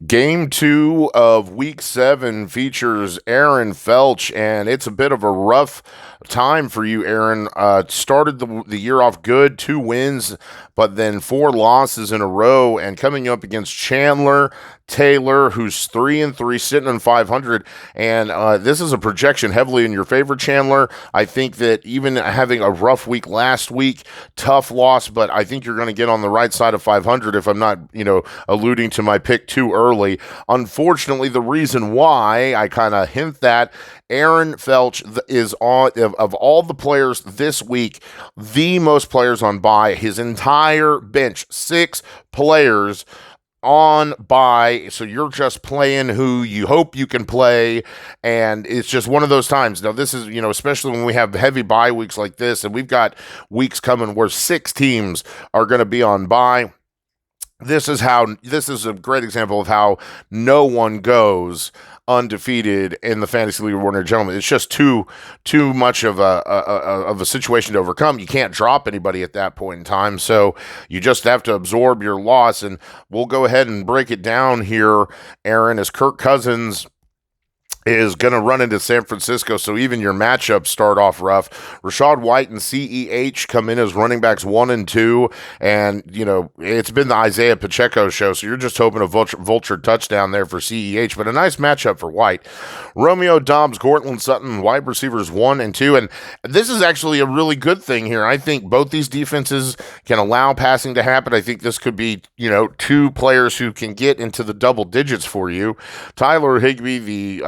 Game 2 of week 7 features Aaron Felch, and it's a bit of a rough time for you, Aaron. Started the year off good, 2 wins, but then 4 losses in a row, and coming up against Chandler Taylor, who's 3-3, sitting on 500, and this is a projection heavily in your favor, Chandler. I think that even having a rough week last week, tough loss, but I think you're going to get on the right side of 500 if I'm not, alluding to my pick too early. Unfortunately, the reason why I kind of hint that Aaron Felch is on, of all the players this week, the most players on bye. His entire bench, 6 players on bye, so you're just playing who you hope you can play, and it's just one of those times. Now, this is, especially when we have heavy bye weeks like this, and we've got weeks coming where 6 teams are going to be on bye. This is a great example of how no one goes undefeated in the Fantasy League of Ordinary Gentlemen. It's just too much of a situation to overcome. You can't drop anybody at that point in time, so you just have to absorb your loss. And we'll go ahead and break it down here, Aaron, as Kirk Cousins is going to run into San Francisco, so even your matchups start off rough. Rachaad White and CEH come in as running backs 1 and 2, and, it's been the Isaiah Pacheco show, so you're just hoping a vulture touchdown there for CEH, but a nice matchup for White. Romeo Dobbs, Cortland Sutton, wide receivers 1 and 2, and this is actually a really good thing here. I think both these defenses can allow passing to happen. I think this could be, 2 players who can get into the double digits for you. Tyler Higbee,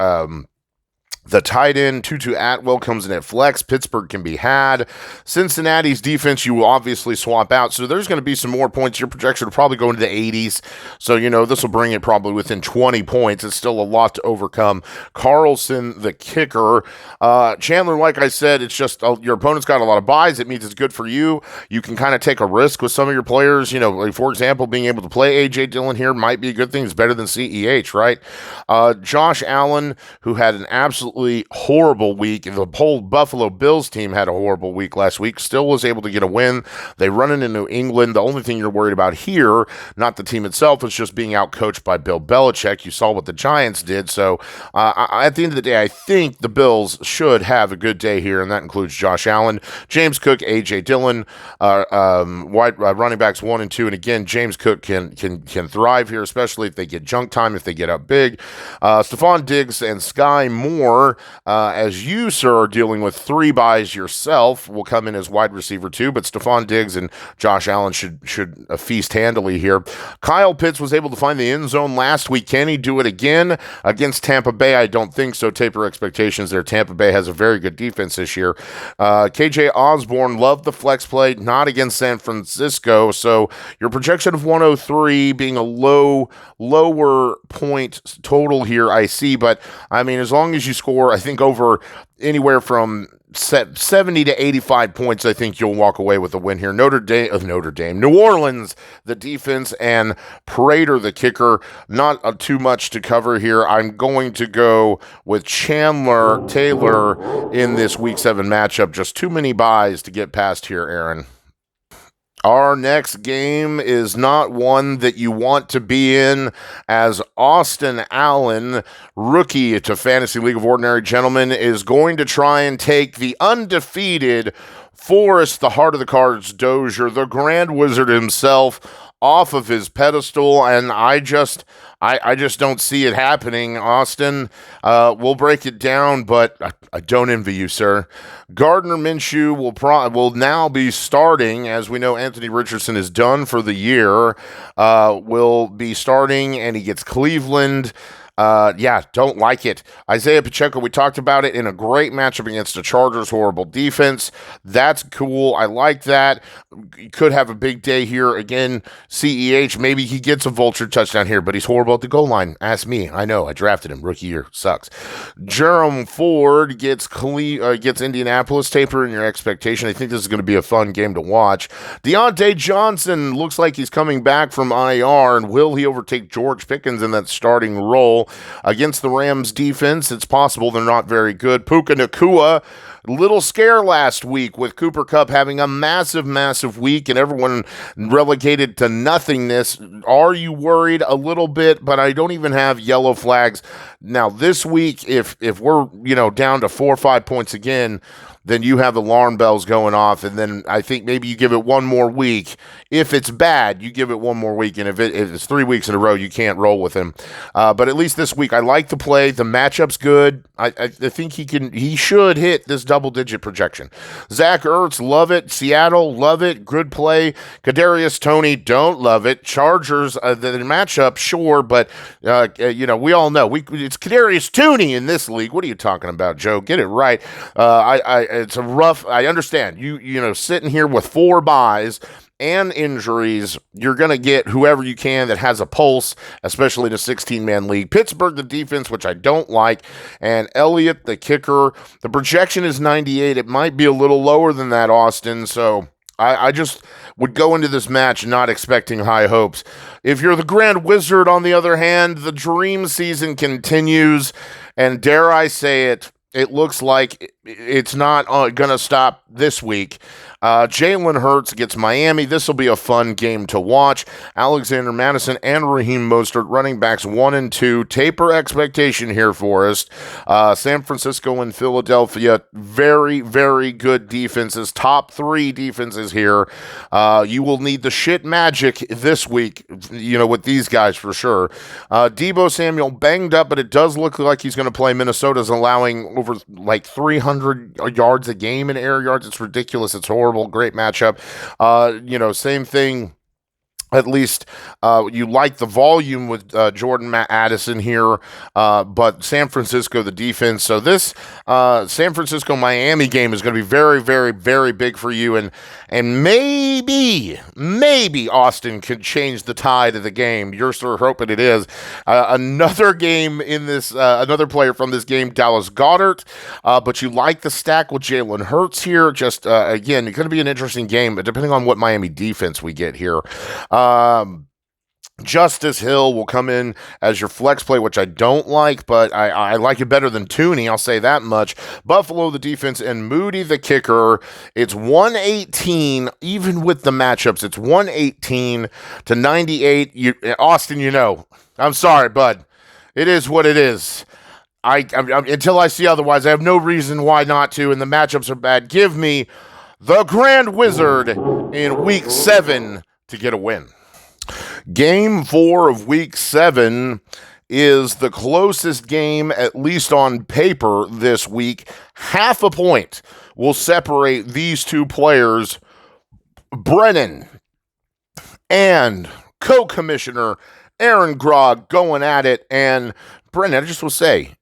the tight end, Tutu Atwell, comes in at flex. Pittsburgh can be had. Cincinnati's defense, you will obviously swap out. So there's going to be some more points. Your projection will probably go into the 80s. So, this will bring it probably within 20 points. It's still a lot to overcome. Carlson, the kicker. Chandler, like I said, it's just your opponent's got a lot of buys. It means it's good for you. You can kind of take a risk with some of your players. Like, for example, being able to play A.J. Dillon here might be a good thing. It's better than CEH, right? Josh Allen, who had an absolutely horrible week. The whole Buffalo Bills team had a horrible week last week, still was able to get a win. They run into New England. The only thing you're worried about here, not the team itself, is just being out-coached by Bill Belichick. You saw what the Giants did. So at the end of the day, I think the Bills should have a good day here, and that includes Josh Allen, James Cook, A.J. Dillon, running backs 1 and 2. And again, James Cook can thrive here, especially if they get junk time, if they get up big. Stephon Diggs and Sky Moore, as you, sir, are dealing with 3 buys yourself, will come in as wide receiver 2, but Stephon Diggs and Josh Allen should feast handily here. Kyle Pitts was able to find the end zone last week. Can he do it again against Tampa Bay? I don't think so. Taper expectations there. Tampa Bay has a very good defense this year. KJ Osborne, loved the flex play, not against San Francisco, so your projection of 103 being a lower point total here, I see, but I mean, as long as you score, I think, over anywhere from 70 to 85 points, I think you'll walk away with a win here. New Orleans, the defense, and Prater, the kicker. Not too much to cover here. I'm going to go with Chandler Taylor in this Week 7 matchup. Just too many buys to get past here, Aaron. Our next game is not one that you want to be in, as Austin Allen, rookie to Fantasy League of Ordinary Gentlemen, is going to try and take the undefeated Forrest, the Heart of the Cards Dozier, the Grand Wizard himself, off of his pedestal, and I just don't see it happening. Austin, we'll break it down, but I don't envy you, sir. Gardner Minshew will now be starting, as we know Anthony Richardson is done for the year, will be starting, and he gets Cleveland. Don't like it. Isaiah Pacheco, we talked about it in a great matchup against the Chargers' horrible defense. That's cool. I like that. He could have a big day here again. CEH, maybe he gets a vulture touchdown here, but he's horrible at the goal line. Ask me. I know. I drafted him. Rookie year. Sucks. Jerome Ford gets Indianapolis. Taper in your expectation. I think this is going to be a fun game to watch. Deontay Johnson looks like he's coming back from IR, and will he overtake George Pickens in that starting role? Against the Rams defense, it's possible. They're not very good. Puka Nacua, little scare last week with Cooper Kupp having a massive week and everyone relegated to nothingness. Are you worried? A little bit, but I don't even have yellow flags. Now this week, if we're down to 4 or 5 points again, then you have alarm bells going off, and then I think maybe you give it one more week. If it's bad, you give it one more week, and if it's 3 weeks in a row, you can't roll with him. But at least this week, I like the play. The matchup's good. I think he should hit this double-digit projection. Zach Ertz, love it. Seattle, love it. Good play. Kadarius Toney, don't love it. Chargers, the matchup, sure, but we all know it's Kadarius Toney in this league. What are you talking about, Joe? Get it right. It's a rough. I understand. You sitting here with 4 buys and injuries, you're going to get whoever you can that has a pulse, especially in a 16-man league. Pittsburgh, the defense, which I don't like, and Elliott, the kicker. The projection is 98. It might be a little lower than that, Austin. So I just would go into this match not expecting high hopes. If you're the Grand Wizard, on the other hand, the dream season continues, and dare I say it, it looks like it's not going to stop this week. Jalen Hurts against Miami. This will be a fun game to watch. Alexander Madison and Raheem Mostert, running backs 1 and 2. Taper expectation here for us. San Francisco and Philadelphia, very, very good defenses. Top 3 defenses here. You will need the shit magic this week, with these guys for sure. Deebo Samuel banged up, but it does look like he's going to play. Minnesota's allowing over 300 yards a game in air yards. It's ridiculous. It's horrible. Great matchup. Same thing. At least you like the volume with Jordan Addison here, but San Francisco, the defense. So this San Francisco-Miami game is going to be very, very, very big for you, and maybe Austin could change the tide of the game. You're sort of hoping it is. Another game in this, another player from this game, Dallas Goedert, but you like the stack with Jalen Hurts here. Just, again, it's going to be an interesting game, but depending on what Miami defense we get here. Justice Hill will come in as your flex play, which I don't like, but I like it better than Tooney, I'll say that much. Buffalo, the defense, and Moody, the kicker. It's 118, even with the matchups. It's 118 to 98. Austin, I'm sorry, bud. It is what it is. Until I see otherwise, I have no reason why not to, and the matchups are bad. Give me the Grand Wizard in Week 7 to get a win. Game 4 of Week 7 is the closest game, at least on paper, this week. Half a point will separate these two players, Brennan and co-commissioner Aaron Grog, going at it. And Brennan, I just will say,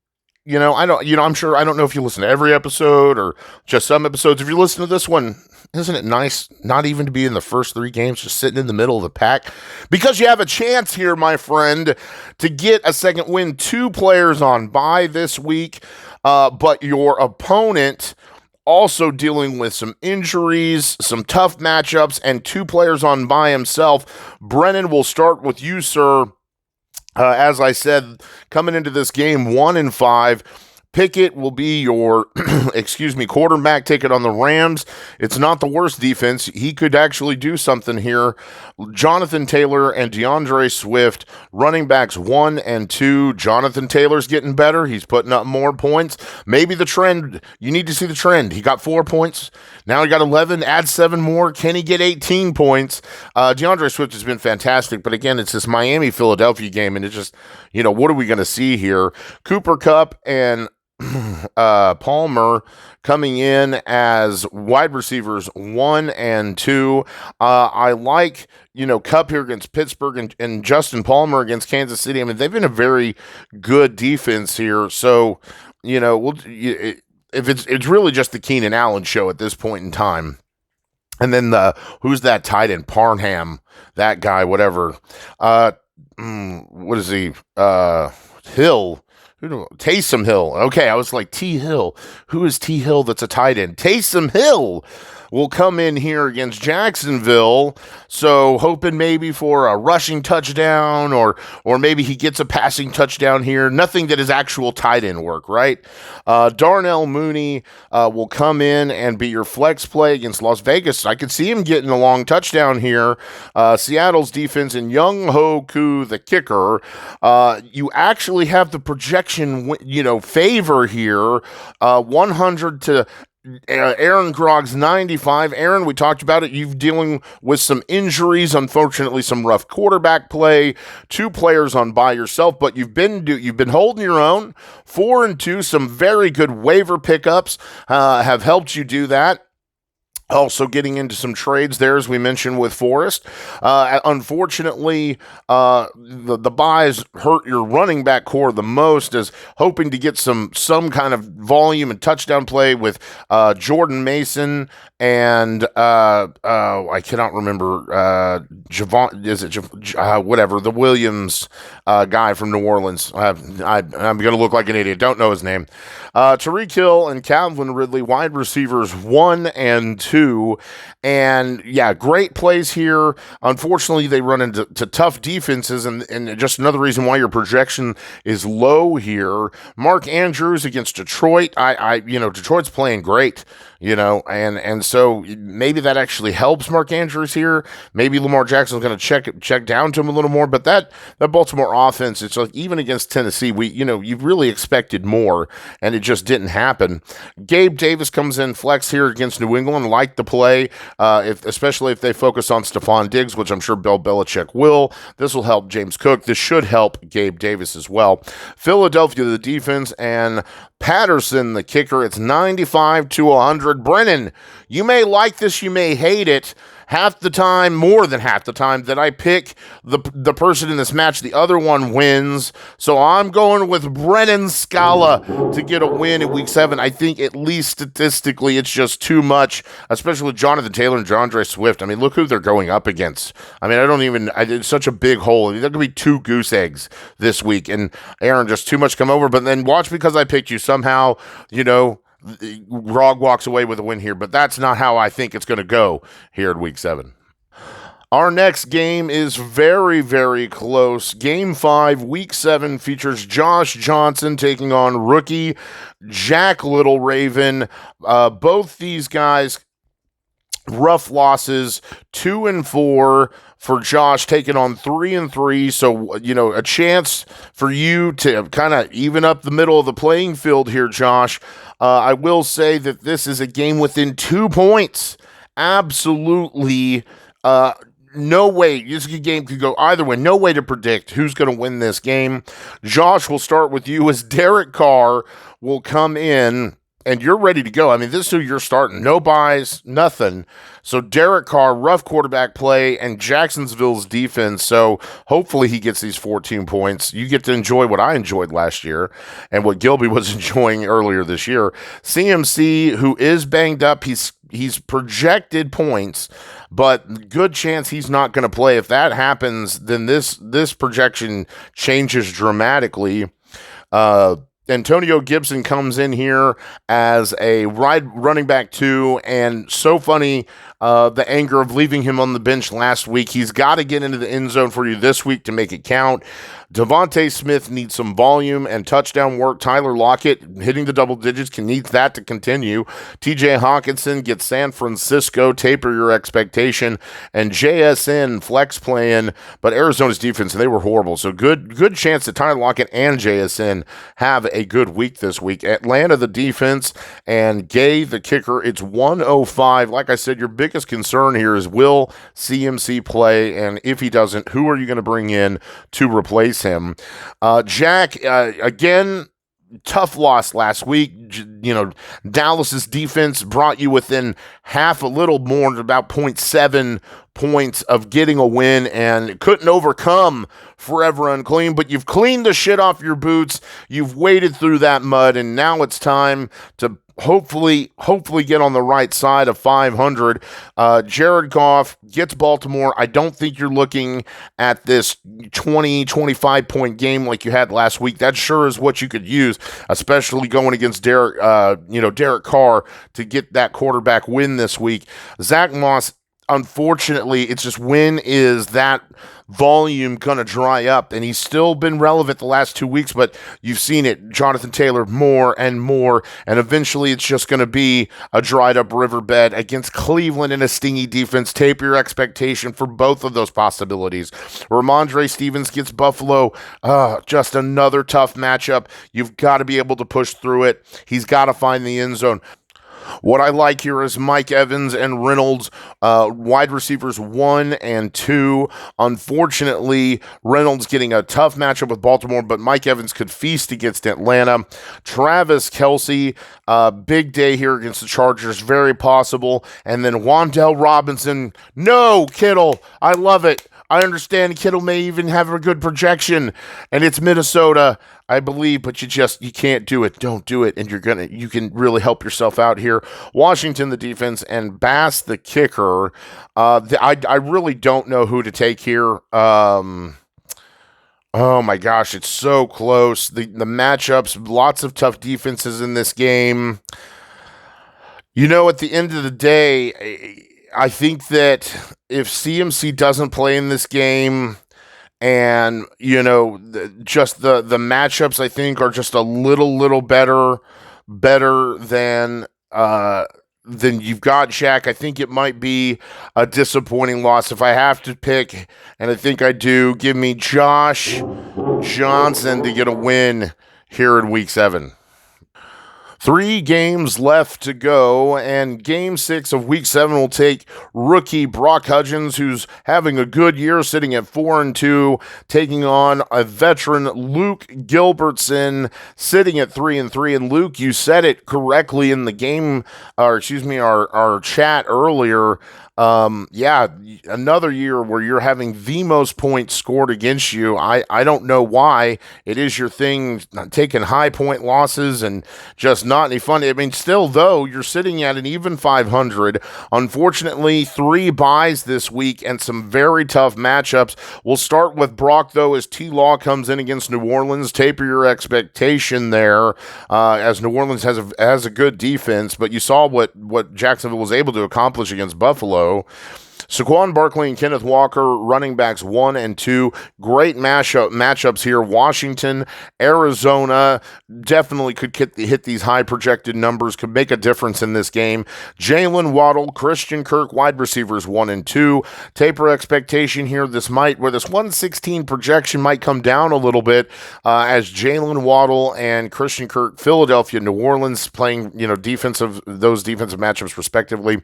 I'm sure, I don't know if you listen to every episode or just some episodes. If you listen to this one, isn't it nice not even to be in the first 3 games, just sitting in the middle of the pack? Because you have a chance here, my friend, to get a second win. 2 players on bye this week, but your opponent also dealing with some injuries, some tough matchups, and 2 players on bye himself. Brennan, will start with you, sir. As I said, coming into this game 1-5. Pickett will be your, quarterback ticket on the Rams. It's not the worst defense. He could actually do something here. Jonathan Taylor and DeAndre Swift, running backs 1 and 2. Jonathan Taylor's getting better. He's putting up more points. Maybe the trend, you need to see the trend. He got 4 points. Now he got 11. Add 7 more. Can he get 18 points? DeAndre Swift has been fantastic. But again, it's this Miami-Philadelphia game. And it's just, what are we going to see here? Cooper Kupp and Palmer coming in as wide receivers 1 and 2. I like, Kupp here against Pittsburgh and Justin Palmer against Kansas City. I mean, they've been a very good defense here. So, if it's really just the Keenan Allen show at this point in time. And then who's that tight end? Parham, that guy, whatever. What is he? Hill. Taysom Hill. Okay, I was like, T. Hill. Who is T. Hill that's a tight end? Taysom Hill will come in here against Jacksonville. So hoping maybe for a rushing touchdown or maybe he gets a passing touchdown here. Nothing that is actual tight end work, right? Darnell Mooney will come in and be your flex play against Las Vegas. I could see him getting a long touchdown here. Seattle's defense and Young Ho Koo, the kicker. You actually have the projection, favor here. 100 to Aaron Grog's 95. Aaron, we talked about it. You've dealing with some injuries, unfortunately, some rough quarterback play. 2 players on by yourself, but you've been holding your own. 4 and 2. Some very good waiver pickups have helped you do that. Also getting into some trades there, as we mentioned with Forrest. Unfortunately, the buys hurt your running back core the most, as hoping to get some kind of volume and touchdown play with Jordan Mason and I cannot remember Javon. Is it whatever, the Williams guy from New Orleans? I'm going to look like an idiot. Don't know his name. Tyreek Hill and Calvin Ridley, wide receivers 1 and 2. And yeah, great plays here. Unfortunately, they run into tough defenses, and just another reason why your projection is low here. Mark Andrews against Detroit. Detroit's playing great. And so maybe that actually helps Mark Andrews here. Maybe Lamar Jackson's going to check down to him a little more. But that Baltimore offense, it's like even against Tennessee, you've really expected more, and it just didn't happen. Gabe Davis comes in flex here against New England. Like the play, especially if they focus on Stephon Diggs, which I'm sure Bill Belichick will. This will help James Cook. This should help Gabe Davis as well. Philadelphia, the defense, and Patterson, the kicker. It's 95 to 100. Brennan, you may like this, you may hate it. Half the time, more than half the time that I pick the person in this match, the other one wins. So I'm going with Brennan Scala to get a win in Week 7. I think at least statistically it's just too much, especially with Jonathan Taylor and DeAndre Swift. I mean, look who they're going up against. I mean, it's such a big hole. There could be 2 goose eggs this week, and Aaron, just too much come over. But then watch, because I picked you, somehow, Grog walks away with a win here, but that's not how I think it's going to go here in Week 7. Our next game is very, very close. Game 5, Week 7, features Josh Johnson taking on rookie Jack Little Raven. Both these guys, rough losses, 2 and 4 for Josh, taking on 3 and 3. So, a chance for you to kind of even up the middle of the playing field here, Josh. I will say that this is a game within 2 points. Absolutely no way. This game could go either way. No way to predict who's going to win this game. Josh, we'll start with you, as Derek Carr will come in, and you're ready to go. I mean, this is who you're starting. No buys, nothing. So Derek Carr, rough quarterback play, and Jacksonville's defense. So hopefully he gets these 14 points. You get to enjoy what I enjoyed last year and what Gilby was enjoying earlier this year. CMC, who is banged up, he's projected points, but good chance he's not going to play. If that happens, then this projection changes dramatically. Antonio Gibson comes in here as a running back 2, and so funny, the anger of leaving him on the bench last week. He's got to get into the end zone for you this week to make it count. Devontae Smith needs some volume and touchdown work. Tyler Lockett hitting the double digits needs that to continue. TJ Hawkinson gets San Francisco. Taper your expectation. And JSN flex playing, but Arizona's defense, they were horrible. So good chance that Tyler Lockett and JSN have a good week this week. Atlanta, the defense, and Gay, the kicker. It's 105. Like I said, your biggest concern here is will CMC play? And if he doesn't, who are you going to bring in to replace him? Jack, again, tough loss last week. Dallas's defense brought you within half, a little more, about 0.7 points of getting a win, and couldn't overcome Forever Unclean, but you've cleaned the shit off your boots. You've waded through that mud, and now it's time to hopefully get on the right side of 500. Jared Goff gets Baltimore. I don't think you're looking at this 25 point game like you had last week. That sure is what you could use, especially going against Derek Carr to get that quarterback win this week. Zach Moss, unfortunately, it's just, when is that volume gonna dry up? And he's still been relevant the last 2 weeks, but you've seen it, Jonathan Taylor, more and more, and eventually it's just gonna be a dried up riverbed against Cleveland in a stingy defense. Tape your expectation for both of those possibilities. Ramondre Stevens gets Buffalo. Just another tough matchup. You've got to be able to push through it. He's got to find the end zone. What I like here is Mike Evans and Reynolds, wide receivers 1 and 2. Unfortunately, Reynolds getting a tough matchup with Baltimore, but Mike Evans could feast against Atlanta. Travis Kelce, big day here against the Chargers, very possible. And then Wan'Dale Robinson. No, Kittle, I love it. I understand Kittle may even have a good projection, and it's Minnesota, I believe, but you can't do it. Don't do it, and you can really help yourself out here. Washington, the defense, and Bass, the kicker. I really don't know who to take here. Oh my gosh, it's so close. The matchups, lots of tough defenses in this game. At the end of the day, I think that if CMC doesn't play in this game, and just the matchups, I think, are just a little better than you've got, Shaq, I think it might be a disappointing loss. If I have to pick, and I think I do, give me Josh Johnson to get a win here in Week 7. 3 games left to go, and Game 6 of Week 7 will take rookie Brock Hudgens, who's having a good year, sitting at 4-2, taking on a veteran Luke Gilbertson, sitting at 3-3. And Luke, you said it correctly in the game, our chat earlier. Another year where you're having the most points scored against you. I don't know why. It is your thing, taking high point losses and just not any fun. I mean, still, though, you're sitting at an even 500. Unfortunately, 3 buys this week and some very tough matchups. We'll start with Brock, though, as T-Law comes in against New Orleans. Taper your expectation there, as New Orleans has a good defense, but you saw what Jacksonville was able to accomplish against Buffalo. Saquon Barkley and Kenneth Walker, running backs 1 and 2. Great matchups here. Washington, Arizona, definitely could hit these high projected numbers, could make a difference in this game. Jalen Waddle, Christian Kirk, wide receivers 1 and 2. Taper expectation here. This 116 projection might come down a little bit, as Jalen Waddle and Christian Kirk, Philadelphia, New Orleans, playing defensive matchups respectively.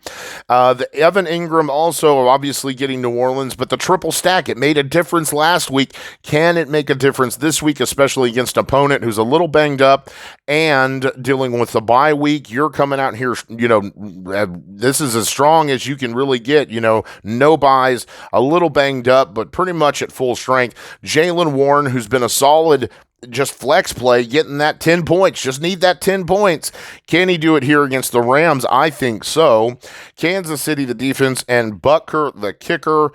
The Evan Ingram also obviously getting New Orleans, but the triple stack, it made a difference last week. Can it make a difference this week, especially against an opponent who's a little banged up and dealing with the bye week? You're coming out here, this is as strong as you can really get, no buys, a little banged up, but pretty much at full strength. Jaylen Warren, who's been a solid just flex play, getting that 10 points. Just need that 10 points. Can he do it here against the Rams? I think so. Kansas City, the defense, and Butker, the kicker.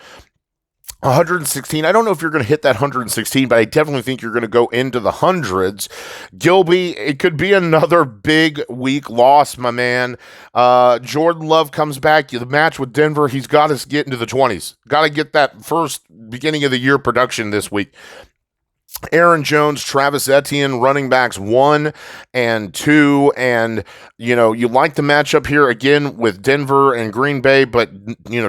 116. I don't know if you're going to hit that 116, but I definitely think you're going to go into the hundreds. Gilby, it could be another big week loss, my man. Jordan Love comes back. The match with Denver, he's got to get into the 20s. Got to get that first beginning of the year production this week. Aaron Jones, Travis Etienne, running backs 1 and 2. And, you like the matchup here again with Denver and Green Bay, but,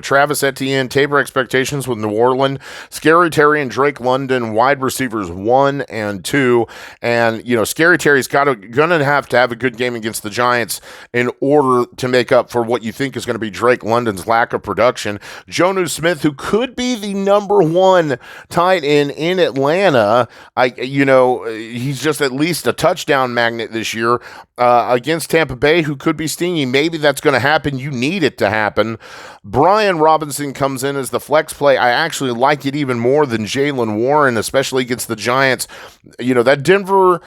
Travis Etienne, taper expectations with New Orleans, Scary Terry and Drake London, wide receivers 1 and 2. And, Scary Terry's gonna have to have a good game against the Giants in order to make up for what you think is going to be Drake London's lack of production. Jonnu Smith, who could be the number 1 tight end in Atlanta, he's just at least a touchdown magnet this year against Tampa Bay, who could be stingy. Maybe that's going to happen. You need it to happen. Brian Robinson comes in as the flex play. I actually like it even more than Jaylen Warren, especially against the Giants. That Denver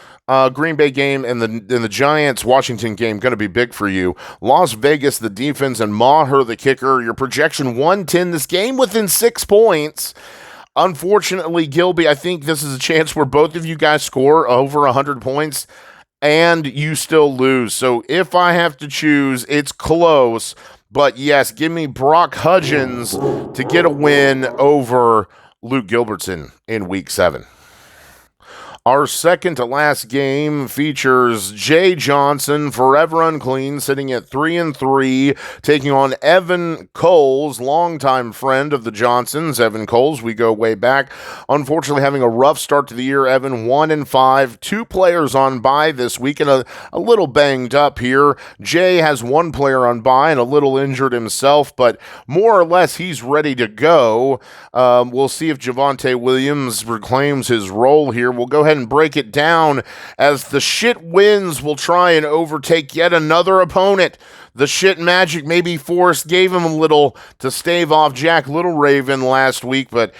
Green Bay game and the Giants Washington game going to be big for you. Las Vegas, the defense, and Maher, the kicker. Your projection 110. This game within 6 points. Unfortunately, Gilby, I think this is a chance where both of you guys score over 100 points and you still lose. So if I have to choose, it's close. But yes, give me Brock Hudgens to get a win over Luke Gilbertson in Week 7. Our second to last game features Jay Johnson, forever unclean, sitting at 3-3, taking on Evan Coles, longtime friend of the Johnsons. Evan Coles, we go way back. Unfortunately, having a rough start to the year. Evan 1-5, 2 players on bye this week, and a little banged up here. Jay has 1 player on bye and a little injured himself, but more or less he's ready to go. We'll see if Javonte Williams reclaims his role here. We'll go ahead and break it down as the shit wins will try and overtake yet another opponent. The shit magic, maybe Forrest gave him a little to stave off Jack Little Raven last week, but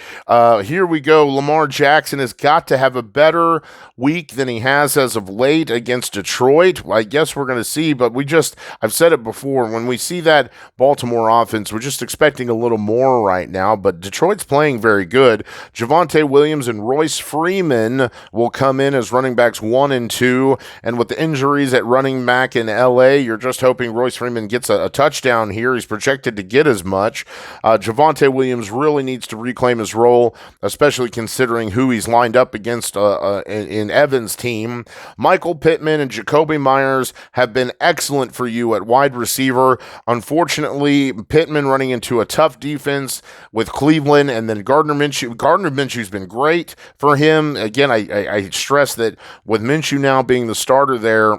here we go. Lamar Jackson has got to have a better week than he has as of late against Detroit. I guess we're going to see, but I've said it before, when we see that Baltimore offense, we're just expecting a little more right now, but Detroit's playing very good. Javonte Williams and Royce Freeman will come in as running backs 1 and 2, and with the injuries at running back in LA, you're just hoping Royce Freeman gets a touchdown here. He's projected to get as much. Javonte Williams really needs to reclaim his role, especially considering who he's lined up against in Evans' team. Michael Pittman and Jacoby Myers have been excellent for you at wide receiver. Unfortunately, Pittman running into a tough defense with Cleveland, and then Gardner Minshew. Gardner Minshew's been great for him. Again, I stress that with Minshew now being the starter there,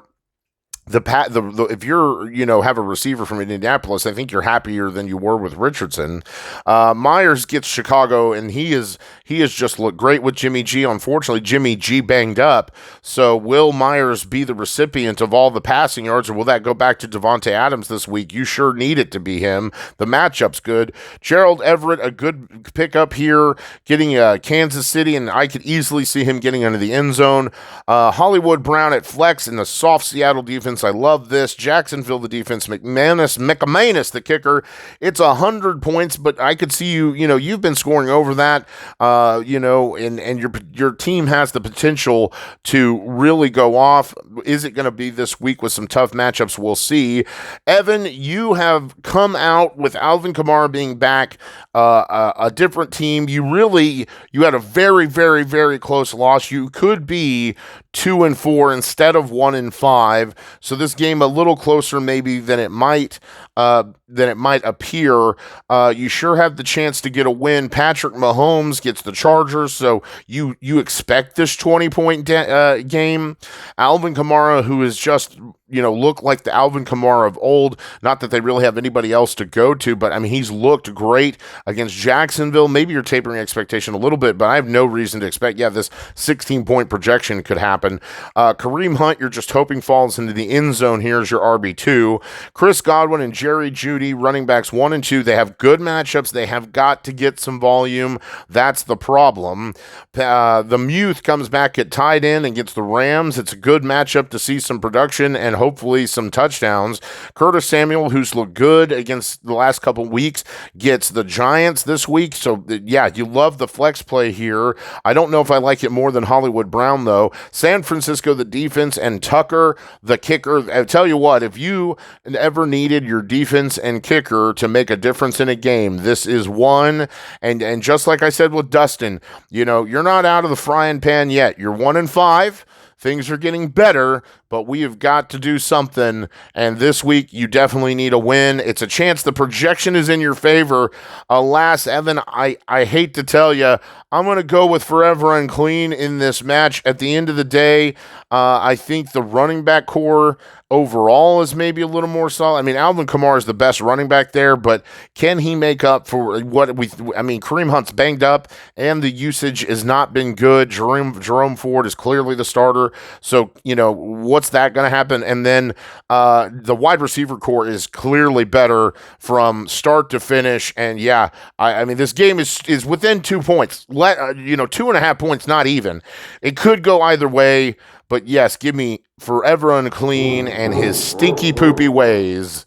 if you're have a receiver from Indianapolis, I think you're happier than you were with Richardson. Myers gets Chicago, and he has just looked great with Jimmy G. Unfortunately, Jimmy G banged up. So will Myers be the recipient of all the passing yards, or will that go back to Devontae Adams this week? You sure need it to be him. The matchup's good. Gerald Everett, a good pickup here, getting Kansas City, and I could easily see him getting into the end zone. Hollywood Brown at flex in the soft Seattle defense. I love this. Jacksonville, the defense. McManus, the kicker. It's 100 points, but I could see you've been scoring over that, and your team has the potential to really go off. Is it going to be this week with some tough matchups? We'll see. Evan, you have come out with Alvin Kamara being back, a different team. You had a very, very, very close loss. You could be 2-4 instead of 1-5. So this game a little closer maybe than it might appear. You sure have the chance to get a win. Patrick Mahomes gets the Chargers, so you expect this 20-point game. Alvin Kamara, who is just look like the Alvin Kamara of old. Not that they really have anybody else to go to, but I mean, he's looked great against Jacksonville. Maybe you're tapering expectation a little bit, but I have no reason to expect, this 16-point projection could happen. Kareem Hunt, you're just hoping falls into the end zone. Here's your RB2. Chris Godwin and Jerry Jeudy, running backs 1 and 2. They have good matchups. They have got to get some volume. That's the problem. The Muth comes back at tight end and gets the Rams. It's a good matchup to see some production and hopefully some touchdowns. Curtis Samuel, who's looked good against the last couple weeks, gets the Giants this week. So, you love the flex play here. I don't know if I like it more than Hollywood Brown, though. San Francisco, the defense, and Tucker, the kicker. I tell you what, if you ever needed your defense and kicker to make a difference in a game. This is one, and just like I said with Dustin, you're not out of the frying pan yet. You're 1-5. Things are getting better, but we have got to do something, and this week you definitely need a win. It's a chance the projection is in your favor. Alas, Evan, I hate to tell you, I'm going to go with Forever Unclean in this match. At the end of the day, I think the running back core overall is maybe a little more solid. I mean, Alvin Kamara is the best running back there, but can he make up for Kareem Hunt's banged up, and the usage has not been good. Jerome Ford is clearly the starter, so, what's that going to happen? And then the wide receiver core is clearly better from start to finish, and yeah, I mean, this game is within 2 points. 2.5 points, not even. It could go either way, but yes, give me Forever Unclean and his stinky poopy ways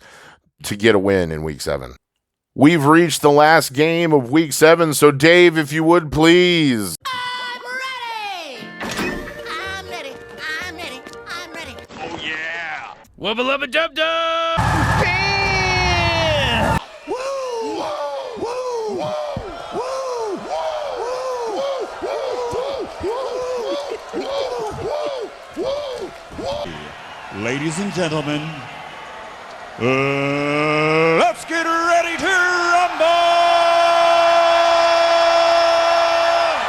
to get a win in Week 7. We've reached the last game of Week 7, so Dave, if you would, please. I'm ready! I'm ready. I'm ready. I'm ready. Oh, yeah. Wubba lubba dub dub! Ladies and gentlemen, let's get ready to rumble!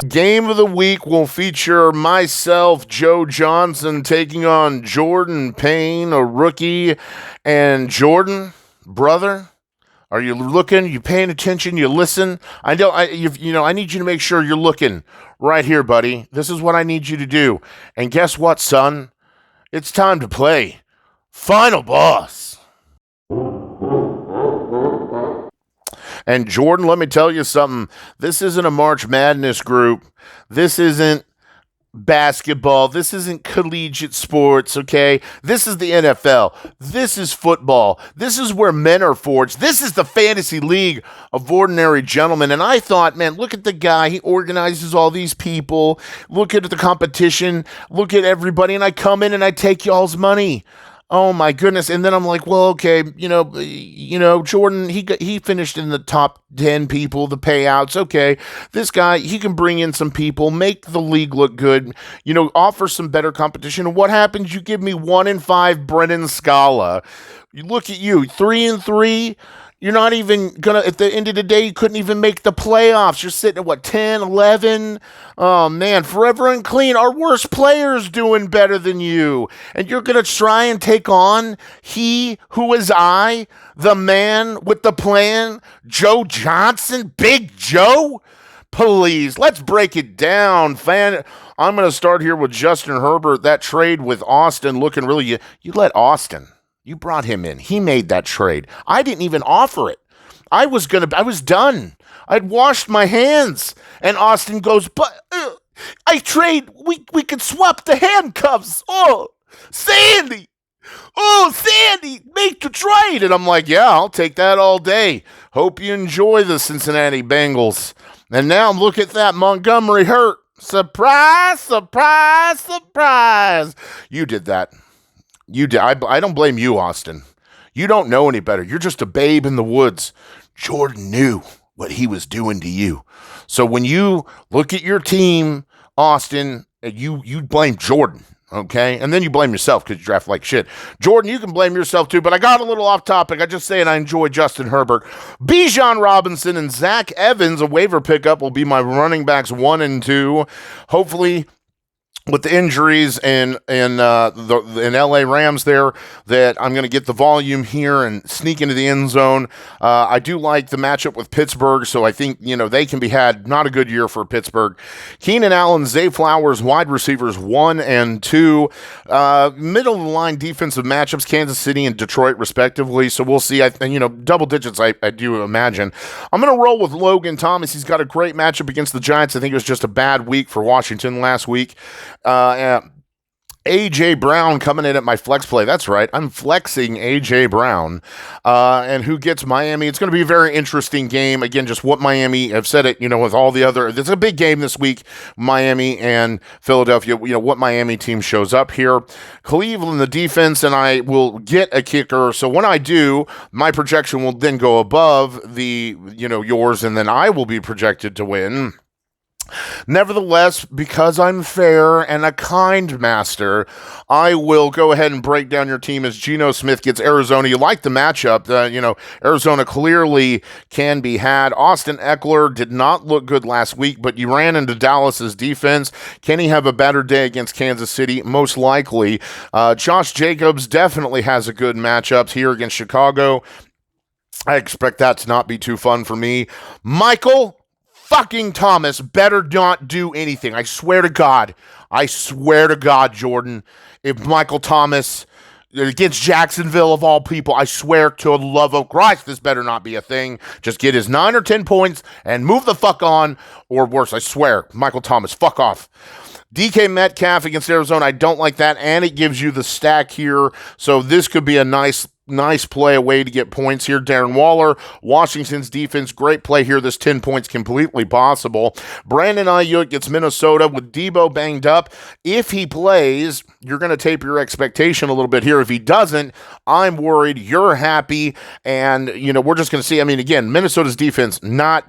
Game of the week will feature myself, Joe Johnson, taking on Jordan Payne, a rookie. And Jordan, brother, are you looking? You paying attention? You listen? I need you to make sure you're looking right here, buddy. This is what I need you to do. And guess what, son? It's time to play Final Boss. And Jordan, let me tell you something. This isn't a March Madness group. This isn't basketball. This isn't collegiate sports, okay? This is the NFL. This is football. This is where men are forged. This is the fantasy league of ordinary gentlemen. And I thought, man, look at the guy. He organizes all these people. Look at the competition. Look at everybody. And I come in and I take y'all's money. Oh my goodness. And then I'm like, well, okay, Jordan, he finished in the top 10 people, the payouts. Okay. This guy, he can bring in some people, make the league look good, offer some better competition. And what happens? You give me 1-5 Brennan Scala. You look at you, 3-3. You're not even going to, at the end of the day, you couldn't even make the playoffs. You're sitting at, 10, 11? Oh, man, Forever Unclean. Our worst player's doing better than you. And you're going to try and take on he who is I, the man with the plan, Joe Johnson, Big Joe? Please, let's break it down, fan. I'm going to start here with Justin Herbert. That trade with Austin looking really, you let Austin. You brought him in. He made that trade. I didn't even offer it. I was done. I'd washed my hands. And Austin goes, but I trade. We could swap the handcuffs. Oh, Sandy, make the trade. And I'm like, yeah, I'll take that all day. Hope you enjoy the Cincinnati Bengals. And now look at that Montgomery hurt. Surprise, surprise, surprise. You did that. You did. I don't blame you, Austin. You don't know any better. You're just a babe in the woods. Jordan knew what he was doing to you. So when you look at your team, Austin, you blame Jordan, okay? And then you blame yourself because you draft like shit. Jordan, you can blame yourself too, but I got a little off topic. I just saying I enjoy Justin Herbert. Bijan Robinson and Zach Evans, a waiver pickup, will be my running backs 1 and 2. Hopefully, with the injuries in LA Rams there, that I'm going to get the volume here and sneak into the end zone. I do like the matchup with Pittsburgh, so I think, they can be had. Not a good year for Pittsburgh. Keenan Allen, Zay Flowers, wide receivers 1 and 2. Middle of the line defensive matchups, Kansas City and Detroit respectively, so we'll see. Double digits, I do imagine. I'm going to roll with Logan Thomas. He's got a great matchup against the Giants. I think it was just a bad week for Washington last week. A.J. Brown coming in at my flex play. That's right. I'm flexing A.J. Brown. And who gets Miami? It's going to be a very interesting game. Again, just what Miami, I've said it, with all the other, there's a big game this week, Miami and Philadelphia, what Miami team shows up here. Cleveland, the defense, and I will get a kicker. So when I do, my projection will then go above the, yours, and then I will be projected to win. Nevertheless, because I'm fair and a kind master, I will go ahead and break down your team as Geno Smith gets Arizona. You like the matchup. Arizona clearly can be had. Austin Eckler did not look good last week, but you ran into Dallas's defense. Can he have a better day against Kansas City? Most likely. Josh Jacobs definitely has a good matchup here against Chicago. I expect that to not be too fun for me. Michael fucking Thomas better not do anything. I swear to God, Jordan, if Michael Thomas against Jacksonville of all people, I swear to the love of Christ, this better not be a thing. Just get his 9 or 10 points and move the fuck on, or worse, I swear, Michael Thomas, fuck off. DK Metcalf against Arizona, I don't like that, and it gives you the stack here, so this could be a nice play, a way to get points here. Darren Waller, Washington's defense, great play here. This 10 points completely possible. Brandon Ayuk gets Minnesota with Debo banged up. If he plays, you're going to taper your expectation a little bit here. If he doesn't, I'm worried. You're happy, and we're just going to see. I mean, again, Minnesota's defense not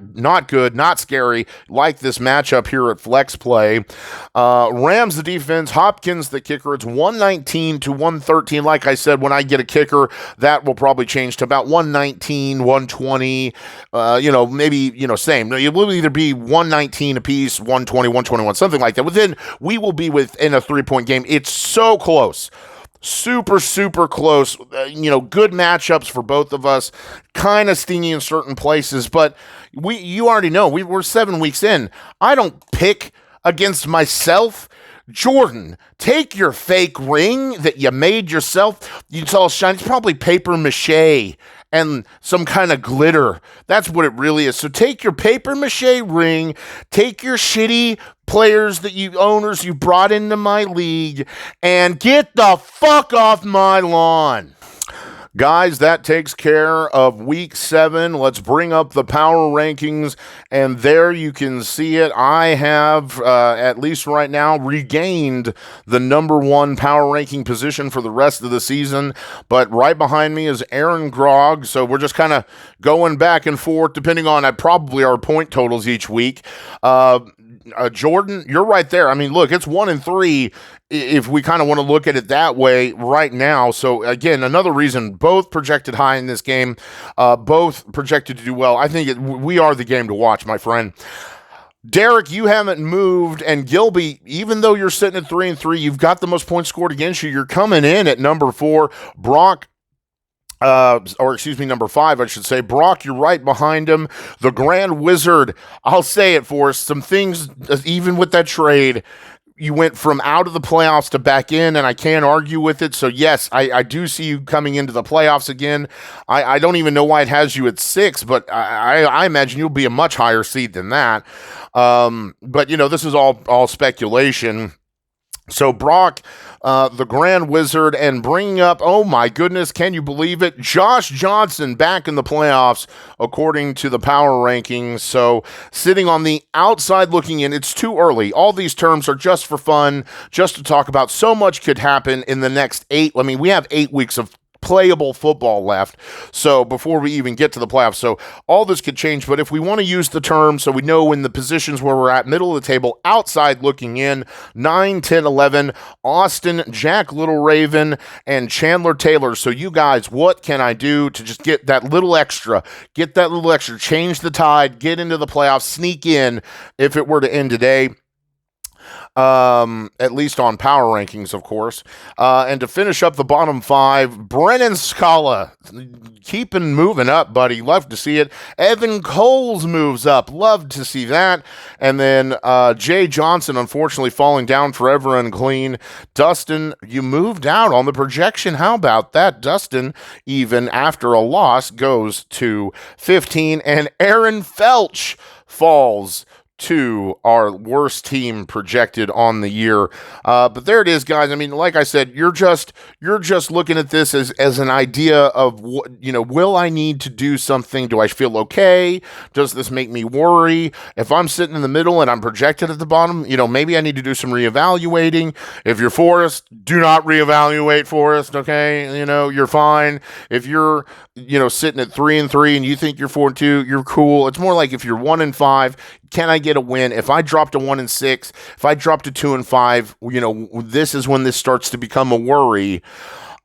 good, not scary. Like this matchup here at flex play. Rams the defense, Hopkins the kicker. It's 119 to 113. Like I said, when I get a kicker, that will probably change to about 119, 120, maybe, same. It will either be 119 apiece, 120, 121, something like that. We will be within a 3-point game. It's so close. Super, super close. Good matchups for both of us. Kind of stingy in certain places, but you already know, we're 7 weeks in. I don't pick against myself. Jordan, take your fake ring that you made yourself. It's all shiny. It's probably paper mache and some kind of glitter. That's what it really is. So take your paper mache ring, take your shitty players owners you brought into my league, and get the fuck off my lawn. Guys, that takes care of week 7. Let's bring up the power rankings, and there you can see it. I have, at least right now, regained the number 1 power ranking position for the rest of the season, but right behind me is Aaron Grogg, so we're just kind of going back and forth, depending on probably our point totals each week. Jordan, you're right there. I mean, look, it's 1 and 3 if we kind of want to look at it that way right now. So, again, another reason, both projected high in this game, both projected to do well. I think we are the game to watch, my friend. Derek, you haven't moved, and Gilby, even though you're sitting at 3 and 3, you've got the most points scored against you. You're coming in at number 4. Brock, number 5, I should say. Brock, you're right behind him. The Grand Wizard, I'll say it for us, some things, even with that trade, you went from out of the playoffs to back in, and I can't argue with it. So, yes, I do see you coming into the playoffs again. I don't even know why it has you at 6, but I imagine you'll be a much higher seed than that. But, this is all speculation. So Brock, the Grand Wizard, and bringing up, oh my goodness, can you believe it? Josh Johnson back in the playoffs, according to the power rankings. So sitting on the outside looking in, it's too early. All these terms are just for fun, just to talk about. So much could happen in the next 8. I mean, we have 8 weeks of playable football left, so before we even get to the playoffs, so all this could change. But if we want to use the term so we know in the positions where we're at, middle of the table, outside looking in, 9, 10, 11, Austin, Jack Little Raven, and Chandler Taylor. So you guys, what can I do to just get that little extra, change the tide, get into the playoffs, sneak in if it were to end today? At least on power rankings, of course. And to finish up the bottom 5, Brennan Scala, keeping moving up, buddy. Love to see it. Evan Coles moves up. Love to see that. And then Jay Johnson, unfortunately, falling down forever unclean. Dustin, you moved out on the projection. How about that? Dustin, even after a loss, goes to 15. And Aaron Felch falls to our worst team projected on the year. But there it is, guys. I mean, like I said, you're just looking at this as an idea of what, will I need to do something? Do I feel okay? Does this make me worry? If I'm sitting in the middle and I'm projected at the bottom, maybe I need to do some reevaluating. If you're Forrest, do not reevaluate Forrest, okay? You're fine. If you're, sitting at 3-3 and you think you're 4-2, you're cool. It's more like if you're 1-5, can I get a win? If I drop to 1-6, if I drop to 2-5, this is when this starts to become a worry.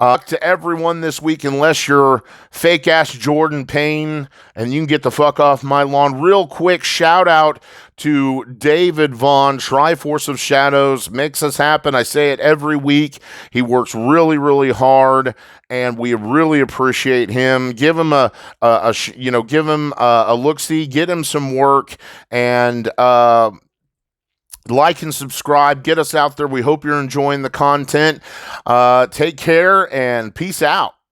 To everyone this week, unless you're fake ass Jordan Payne and you can get the fuck off my lawn. Real quick shout out to David Vaughn, Triforce of Shadows, makes us happen. I say it every week. He works really, really hard, and we really appreciate him. Give him a look-see, get him some work, and like and subscribe. Get us out there. We hope you're enjoying the content. Take care and peace out.